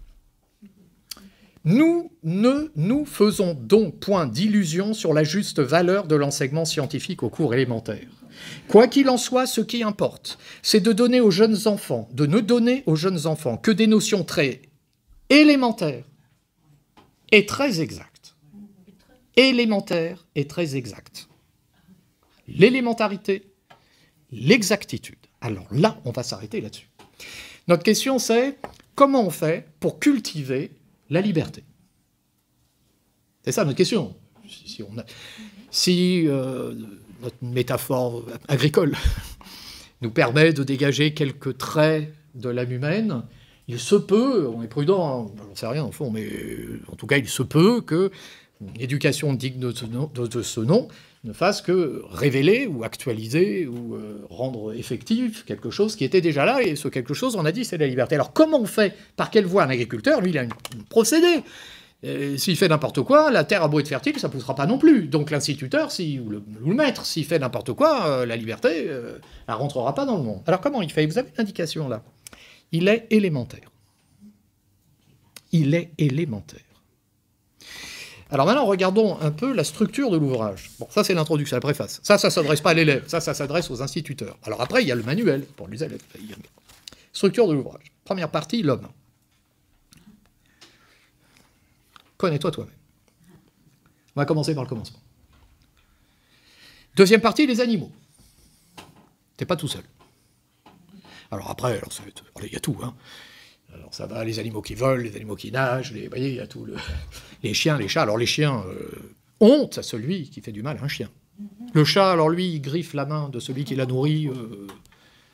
Nous ne nous faisons donc point d'illusions sur la juste valeur de l'enseignement scientifique au cours élémentaire. Quoi qu'il en soit, ce qui importe, c'est de ne donner aux jeunes enfants que des notions très élémentaires et très exactes. Élémentaires et très exactes. L'élémentarité, l'exactitude. Alors là, on va s'arrêter là-dessus. Notre question, c'est comment on fait pour cultiver la liberté. C'est ça notre question. Si notre métaphore agricole nous permet de dégager quelques traits de l'âme humaine, il se peut, on est prudent, hein, j'en sais rien au fond, mais en tout cas il se peut qu'une éducation digne de ce nom ne fasse que révéler ou actualiser ou rendre effectif quelque chose qui était déjà là, et ce quelque chose, on a dit, c'est la liberté. Alors comment on fait? Par quelle voie? Un agriculteur, lui, il a un procédé. S'il fait n'importe quoi, la terre a beau être fertile, ça ne poussera pas non plus. Donc l'instituteur, ou le maître, s'il fait n'importe quoi, la liberté, elle ne rentrera pas dans le monde. Alors comment il fait? Vous avez l'indication là. Il est élémentaire. Il est élémentaire. Alors maintenant, regardons un peu la structure de l'ouvrage. Bon, ça c'est l'introduction, la préface. Ça ne s'adresse pas à l'élève, ça s'adresse aux instituteurs. Alors après, il y a le manuel pour les élèves. Structure de l'ouvrage. Première partie, l'homme. Connais-toi toi-même. On va commencer par le commencement. Deuxième partie, les animaux. T'es pas tout seul. Alors après, il y a tout, hein. Alors ça va, les animaux qui volent, les animaux qui nagent, vous voyez, il y a tout. Les chiens, les chats. Alors les chiens, honte à celui qui fait du mal à un chien. Le chat, alors lui, il griffe la main de celui qui l'a nourri.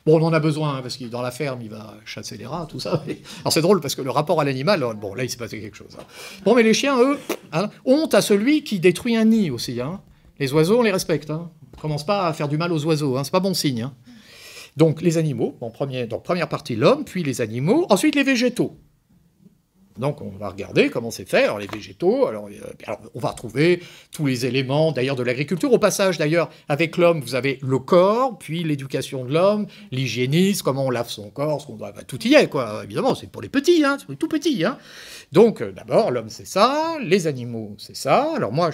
Bon, on en a besoin, hein, parce qu'il dans la ferme, il va chasser les rats, tout ça. Alors c'est drôle, parce que le rapport à l'animal, bon, là, il s'est passé quelque chose. Hein. Bon, mais les chiens, eux, hein, honte à celui qui détruit un nid aussi. Hein. Les oiseaux, on les respecte. Hein. On commence pas à faire du mal aux oiseaux, hein, c'est pas bon signe. Hein. Donc les animaux, donc première partie l'homme, puis les animaux, ensuite les végétaux. Donc on va regarder comment c'est fait. Alors les végétaux, alors on va retrouver tous les éléments d'ailleurs de l'agriculture. Au passage d'ailleurs, avec l'homme, vous avez le corps, puis l'éducation de l'homme, l'hygiénisme, comment on lave son corps, ce qu'on doit, tout y est, quoi. Évidemment, c'est pour les petits, c'est pour les tout petits. Donc d'abord, l'homme c'est ça, les animaux c'est ça. Alors moi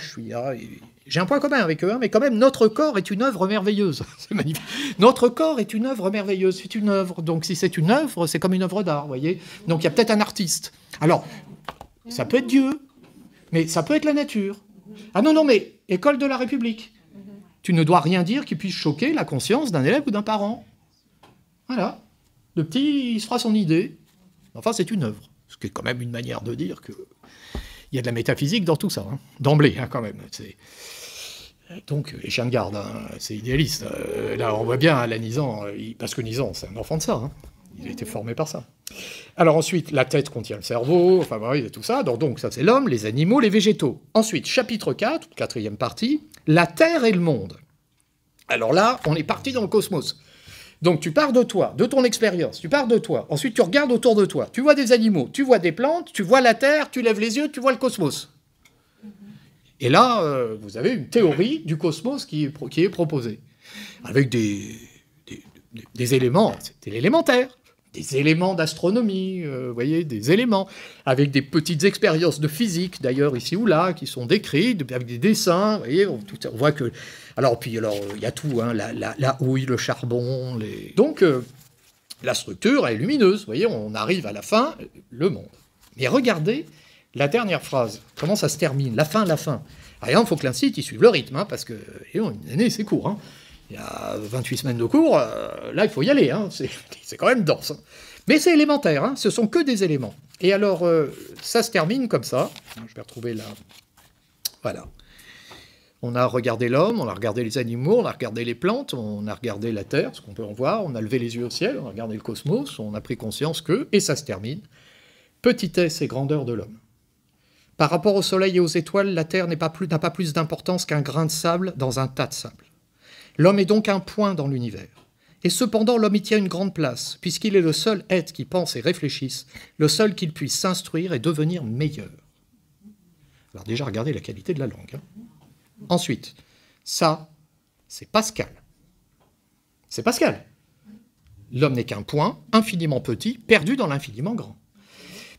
j'ai un point commun avec eux, mais quand même, notre corps est une œuvre merveilleuse. C'est magnifique. Notre corps est une œuvre merveilleuse, c'est une œuvre. Donc si c'est une œuvre, c'est comme une œuvre d'art, vous voyez. Donc il y a peut-être un artiste. Alors, ça peut être Dieu, mais ça peut être la nature. Ah non, mais école de la République. Tu ne dois rien dire qui puisse choquer la conscience d'un élève ou d'un parent. Voilà. Le petit, il se fera son idée. Enfin, c'est une œuvre. Ce qui est quand même une manière de dire qu'il y a de la métaphysique dans tout ça, d'emblée, quand même. Donc, les chiens de garde, c'est idéaliste. Là, on voit bien, là, Nizan, parce que Nizan, c'est un enfant de ça. Il a été formé par ça. Alors ensuite, la tête contient le cerveau, enfin voilà, tout ça. Donc ça, c'est l'homme, les animaux, les végétaux. Ensuite, chapitre 4, quatrième partie, la Terre et le monde. Alors là, on est parti dans le cosmos. Donc tu pars de toi, de ton expérience, tu pars de toi. Ensuite, tu regardes autour de toi. Tu vois des animaux, tu vois des plantes, tu vois la Terre, tu lèves les yeux, tu vois le cosmos. Et là, vous avez une théorie du cosmos qui est proposée. Avec des éléments, c'était l'élémentaire. Des éléments d'astronomie, vous voyez, des éléments, avec des petites expériences de physique, d'ailleurs, ici ou là, qui sont décrites, avec des dessins, vous voyez, on voit que... Alors, il y a tout, la houille, le charbon, Donc, la structure est lumineuse, vous voyez, on arrive à la fin, le monde. Mais regardez la dernière phrase, comment ça se termine, la fin. Alors, il faut que l'incite, il suive le rythme, parce que une année, c'est court, Il y a 28 semaines de cours, là, il faut y aller. C'est quand même dense. Mais c'est élémentaire, ce sont que des éléments. Et alors, ça se termine comme ça. Je vais retrouver là. Voilà. On a regardé l'homme, on a regardé les animaux, on a regardé les plantes, on a regardé la Terre, ce qu'on peut en voir, on a levé les yeux au ciel, on a regardé le cosmos, on a pris conscience que, et ça se termine, petitesse et grandeur de l'homme. Par rapport au soleil et aux étoiles, la Terre n'a pas plus d'importance qu'un grain de sable dans un tas de sable. L'homme est donc un point dans l'univers. Et cependant, l'homme y tient une grande place, puisqu'il est le seul être qui pense et réfléchisse, le seul qu'il puisse s'instruire et devenir meilleur. Alors déjà, regardez la qualité de la langue. Ensuite, ça, c'est Pascal. C'est Pascal. L'homme n'est qu'un point, infiniment petit, perdu dans l'infiniment grand.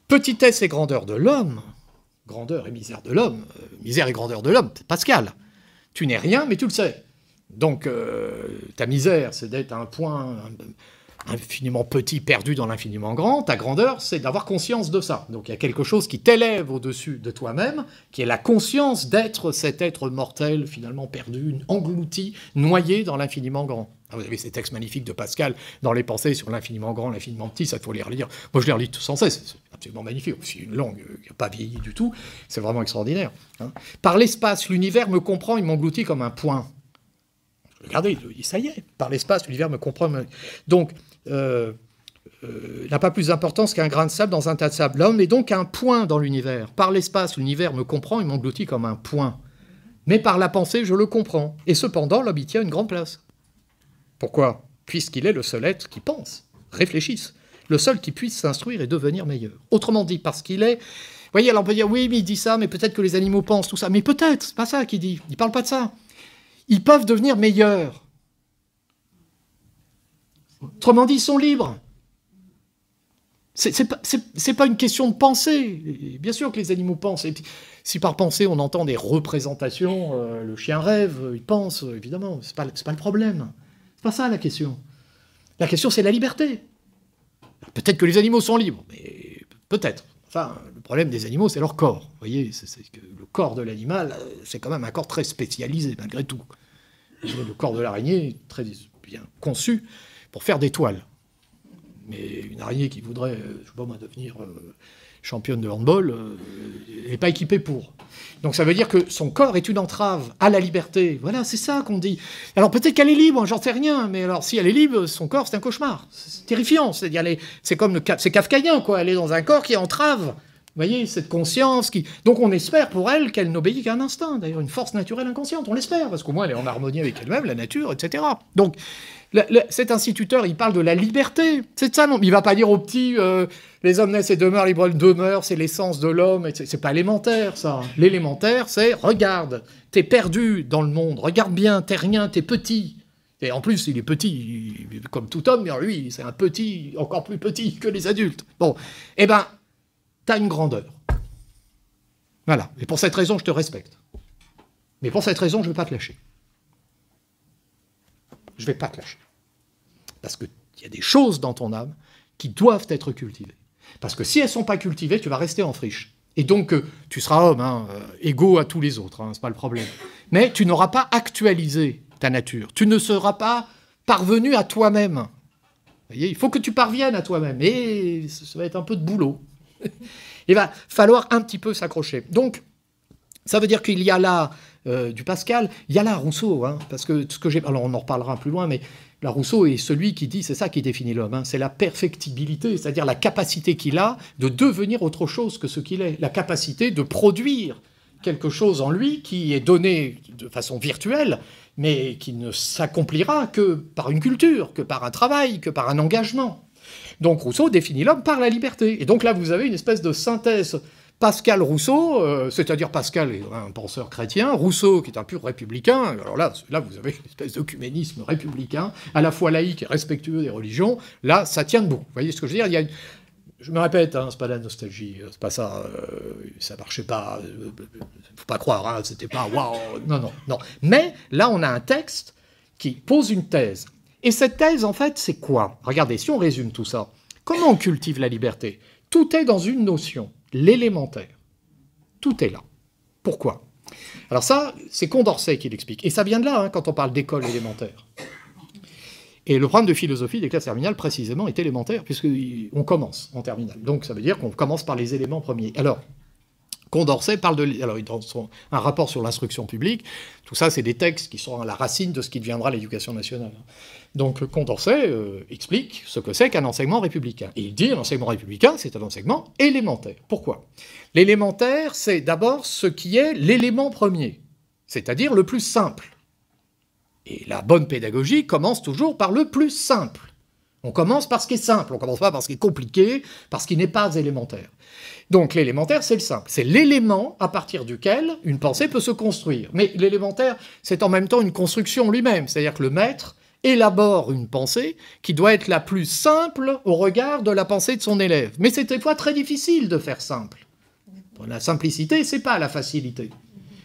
Petitesse et grandeur de l'homme, grandeur et misère de l'homme, misère et grandeur de l'homme, c'est Pascal. Tu n'es rien, mais tu le sais. Donc, ta misère, c'est d'être un point infiniment petit, perdu dans l'infiniment grand. Ta grandeur, c'est d'avoir conscience de ça. Donc, il y a quelque chose qui t'élève au-dessus de toi-même, qui est la conscience d'être cet être mortel, finalement perdu, englouti, noyé dans l'infiniment grand. Vous avez ces textes magnifiques de Pascal dans les pensées sur l'infiniment grand, l'infiniment petit, ça, il faut les relire. Moi, je les relis sans cesse, c'est absolument magnifique. C'est une langue qui n'a pas vieilli du tout, c'est vraiment extraordinaire. Par l'espace, l'univers me comprend, il m'engloutit comme un point. Regardez, ça y est, par l'espace, l'univers me comprend. Donc, n'a pas plus d'importance qu'un grain de sable dans un tas de sable. L'homme est donc un point dans l'univers. Par l'espace, l'univers me comprend, il m'engloutit comme un point. Mais par la pensée, je le comprends. Et cependant, l'homme y tient une grande place. Pourquoi ? Puisqu'il est le seul être qui pense, réfléchisse, le seul qui puisse s'instruire et devenir meilleur. Autrement dit, parce qu'il est... Vous voyez, alors on peut dire, oui, mais il dit ça, mais peut-être que les animaux pensent tout ça. Mais peut-être, c'est pas ça qu'il dit. Il parle pas de ça. Ils peuvent devenir meilleurs. Autrement dit, ils sont libres. C'est pas une question de pensée. Bien sûr que les animaux pensent. Et si par pensée, on entend des représentations, le chien rêve, il pense, évidemment, c'est pas le problème. C'est pas ça la question. La question, c'est la liberté. Peut-être que les animaux sont libres, mais peut-être. Enfin, le problème des animaux, c'est leur corps. Vous voyez, c'est que le corps de l'animal, c'est quand même un corps très spécialisé, malgré tout. Le corps de l'araignée est très bien conçu pour faire des toiles. Mais une araignée qui voudrait, je sais pas moi, devenir championne de handball, elle n'est pas équipée pour. Donc ça veut dire que son corps est une entrave à la liberté. Voilà, c'est ça qu'on dit. Alors peut-être qu'elle est libre, j'en sais rien, mais alors si elle est libre, son corps, c'est un cauchemar. C'est terrifiant. C'est kafkaïen, quoi. Elle est dans un corps qui entrave voyez, cette conscience qui... Donc on espère pour elle qu'elle n'obéit qu'à un instinct, d'ailleurs, une force naturelle inconsciente, on l'espère, parce qu'au moins elle est en harmonie avec elle-même, la nature, etc. Donc cet instituteur, il parle de la liberté, c'est ça, non? Il ne va pas dire aux petits, les hommes naissent et demeurent, libres demeurent, c'est l'essence de l'homme, c'est pas élémentaire, ça. L'élémentaire, c'est, regarde, t'es perdu dans le monde, regarde bien, t'es rien, t'es petit. Et en plus, il est petit, comme tout homme, mais lui, c'est un petit, encore plus petit que les adultes. Bon, eh ben, t'as une grandeur. Voilà. Et pour cette raison, je te respecte. Mais pour cette raison, je ne vais pas te lâcher. Je ne vais pas te lâcher. Parce qu'il y a des choses dans ton âme qui doivent être cultivées. Parce que si elles ne sont pas cultivées, tu vas rester en friche. Et donc, tu seras homme, égaux à tous les autres, ce n'est pas le problème. Mais tu n'auras pas actualisé ta nature. Tu ne seras pas parvenu à toi-même. Vous voyez, il faut que tu parviennes à toi-même. Et ça va être un peu de boulot. Il va falloir un petit peu s'accrocher. Donc, ça veut dire qu'il y a là du Pascal, il y a là Rousseau, parce que ce que j'ai... Alors, on en reparlera plus loin, mais là, Rousseau est celui qui dit, c'est ça qui définit l'homme, c'est la perfectibilité, c'est-à-dire la capacité qu'il a de devenir autre chose que ce qu'il est, la capacité de produire quelque chose en lui qui est donné de façon virtuelle, mais qui ne s'accomplira que par une culture, que par un travail, que par un engagement. Donc Rousseau définit l'homme par la liberté. Et donc là, vous avez une espèce de synthèse Pascal-Rousseau, c'est-à-dire Pascal est un penseur chrétien, Rousseau qui est un pur républicain. Alors là, vous avez une espèce d'œcuménisme républicain, à la fois laïque et respectueux des religions. Là, ça tient debout. Vous voyez ce que je veux dire? Il y a Je me répète, c'est pas la nostalgie, c'est pas ça, ça marchait pas, faut pas croire, c'était pas waouh, non. Mais là, on a un texte qui pose une thèse. Et cette thèse, en fait, c'est quoi? Regardez, si on résume tout ça, comment on cultive la liberté? Tout est dans une notion, l'élémentaire. Tout est là. Pourquoi? Alors ça, c'est Condorcet qui l'explique. Et ça vient de là, quand on parle d'école élémentaire. Et le programme de philosophie des classes terminales, précisément, est élémentaire, puisqu'on commence en terminale. Donc ça veut dire qu'on commence par les éléments premiers. Alors, Condorcet parle de... Alors, dans un rapport sur l'instruction publique, tout ça, c'est des textes qui sont à la racine de ce qui deviendra l'éducation nationale. Donc Condorcet explique ce que c'est qu'un enseignement républicain. Et il dit un enseignement républicain, c'est un enseignement élémentaire. Pourquoi? L'élémentaire, c'est d'abord ce qui est l'élément premier, c'est-à-dire le plus simple. Et la bonne pédagogie commence toujours par le plus simple. On commence par ce qui est simple, on ne commence pas par ce qui est compliqué, par ce qui n'est pas élémentaire. Donc l'élémentaire, c'est le simple. C'est l'élément à partir duquel une pensée peut se construire. Mais l'élémentaire, c'est en même temps une construction lui-même. C'est-à-dire que le maître élabore une pensée qui doit être la plus simple au regard de la pensée de son élève. Mais c'est des fois très difficile de faire simple. La simplicité, c'est pas la facilité.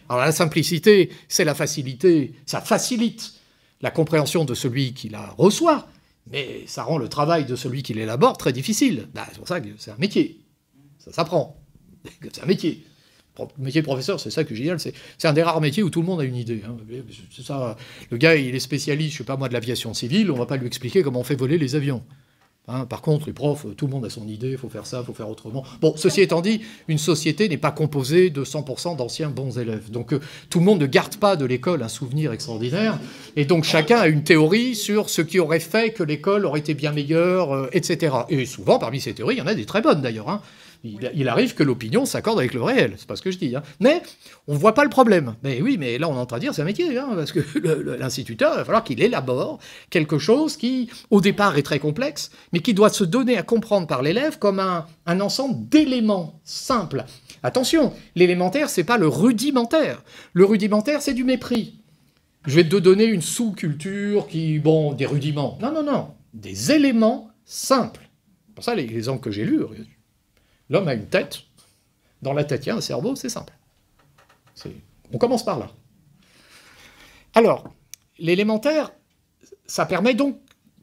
Alors la simplicité, c'est la facilité, ça facilite la compréhension de celui qui la reçoit, mais ça rend le travail de celui qui l'élabore très difficile. C'est pour ça que c'est un métier. Ça s'apprend. C'est un métier. Le métier de professeur, c'est ça que je dis, c'est un des rares métiers où tout le monde a une idée. C'est ça. Le gars, il est spécialiste, je sais pas moi, de l'aviation civile, on va pas lui expliquer comment on fait voler les avions. Par contre, les profs, tout le monde a son idée, il faut faire ça, il faut faire autrement. Bon, ceci étant dit, une société n'est pas composée de 100% d'anciens bons élèves. Donc tout le monde ne garde pas de l'école un souvenir extraordinaire, et donc chacun a une théorie sur ce qui aurait fait que l'école aurait été bien meilleure, etc. Et souvent, parmi ces théories, il y en a des très bonnes d'ailleurs. Il arrive que l'opinion s'accorde avec le réel, c'est pas ce que je dis. Mais on ne voit pas le problème. Mais oui, mais là on est en train de dire c'est un métier, parce que l'instituteur, il va falloir qu'il élabore quelque chose qui, au départ, est très complexe, mais qui doit se donner à comprendre par l'élève comme un ensemble d'éléments simples. Attention, l'élémentaire, c'est pas le rudimentaire. Le rudimentaire, c'est du mépris. Je vais te donner une sous-culture qui, des rudiments. Non, des éléments simples. C'est pour ça, les exemples que j'ai lus, l'homme a une tête, dans la tête, il y a un cerveau, c'est simple. On commence par là. Alors, l'élémentaire, ça permet donc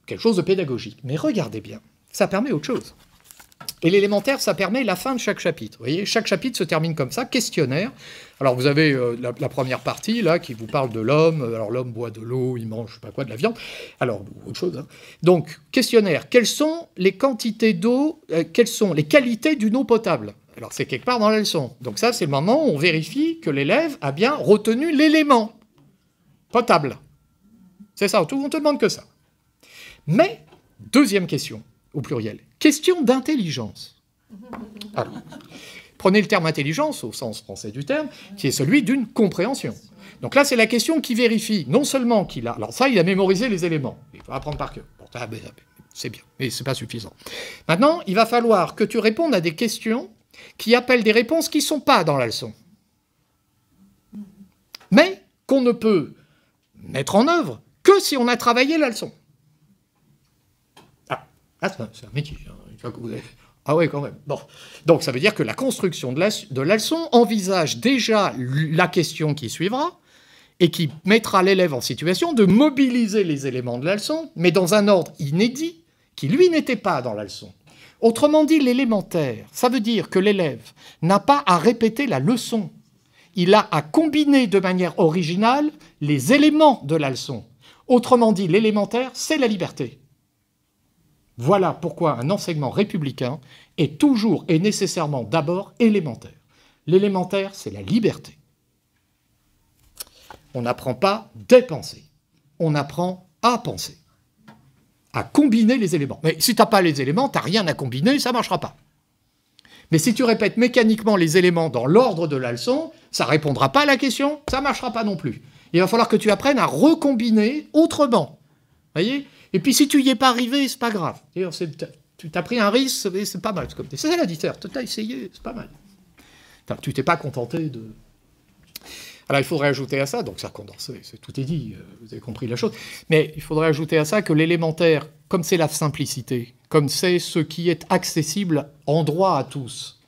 quelque chose de pédagogique. Mais regardez bien, ça permet autre chose. Et l'élémentaire, ça permet la fin de chaque chapitre. Vous voyez, chaque chapitre se termine comme ça, questionnaire. Alors vous avez la première partie, là, qui vous parle de l'homme. Alors l'homme boit de l'eau, il mange, je sais pas quoi, de la viande. Alors, autre chose. Donc, questionnaire. Quelles sont les quantités d'eau, quelles sont les qualités d'une eau potable? Alors c'est quelque part dans la leçon. Donc ça, c'est le moment où on vérifie que l'élève a bien retenu l'élément potable. C'est ça, on te demande que ça. Mais, deuxième question, au pluriel. Question d'intelligence. Alors, Prenez le terme intelligence, au sens français du terme, qui est celui d'une compréhension. Donc là, c'est la question qui vérifie, non seulement qu'il a... Alors ça, il a mémorisé les éléments. Il faut apprendre par cœur. Bon, c'est bien, mais ce n'est pas suffisant. Maintenant, il va falloir que tu répondes à des questions qui appellent des réponses qui ne sont pas dans la leçon. Mais qu'on ne peut mettre en œuvre que si on a travaillé la leçon. C'est un métier. Hein. Ah oui, quand même. Bon. Donc ça veut dire que la construction de la leçon envisage déjà la question qui suivra et qui mettra l'élève en situation de mobiliser les éléments de la leçon, mais dans un ordre inédit qui, lui, n'était pas dans la leçon. Autrement dit, l'élémentaire, ça veut dire que l'élève n'a pas à répéter la leçon. Il a à combiner de manière originale les éléments de la leçon. Autrement dit, l'élémentaire, c'est la liberté. Voilà pourquoi un enseignement républicain est toujours et nécessairement d'abord élémentaire. L'élémentaire, c'est la liberté. On n'apprend pas des pensées, on apprend à penser, à combiner les éléments. Mais si tu n'as pas les éléments, tu n'as rien à combiner, ça ne marchera pas. Mais si tu répètes mécaniquement les éléments dans l'ordre de la leçon, ça ne répondra pas à la question, ça ne marchera pas non plus. Il va falloir que tu apprennes à recombiner autrement. Voyez ? Et puis si tu n'y es pas arrivé, c'est pas grave. Tu t'as pris un risque, c'est pas mal. C'est ça la différence. Tu as essayé, c'est pas mal. Enfin, tu t'es pas contenté de... Alors il faudrait ajouter à ça, donc ça condensé, tout est dit, vous avez compris la chose, mais il faudrait ajouter à ça que l'élémentaire, comme c'est la simplicité, comme c'est ce qui est accessible en droit à tous,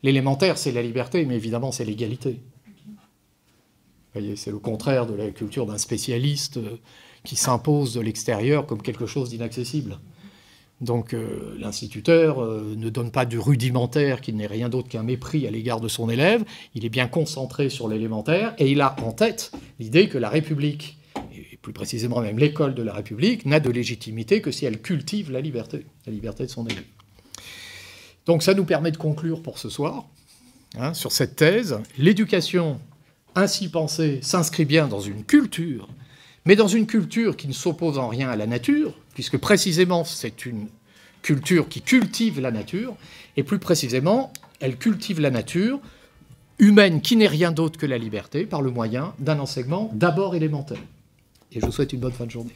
l'élémentaire c'est la liberté, mais évidemment c'est l'égalité. Vous voyez, c'est le contraire de la culture d'un spécialiste qui s'impose de l'extérieur comme quelque chose d'inaccessible. Donc l'instituteur ne donne pas du rudimentaire qui n'est rien d'autre qu'un mépris à l'égard de son élève, il est bien concentré sur l'élémentaire et il a en tête l'idée que la République, et plus précisément même l'école de la République, n'a de légitimité que si elle cultive la liberté de son élève. Donc ça nous permet de conclure pour ce soir, hein, sur cette thèse. L'éducation ainsi pensée s'inscrit bien dans une culture, mais dans une culture qui ne s'oppose en rien à la nature, puisque précisément c'est une culture qui cultive la nature, et plus précisément, elle cultive la nature humaine qui n'est rien d'autre que la liberté, par le moyen d'un enseignement d'abord élémentaire. Et je vous souhaite une bonne fin de journée.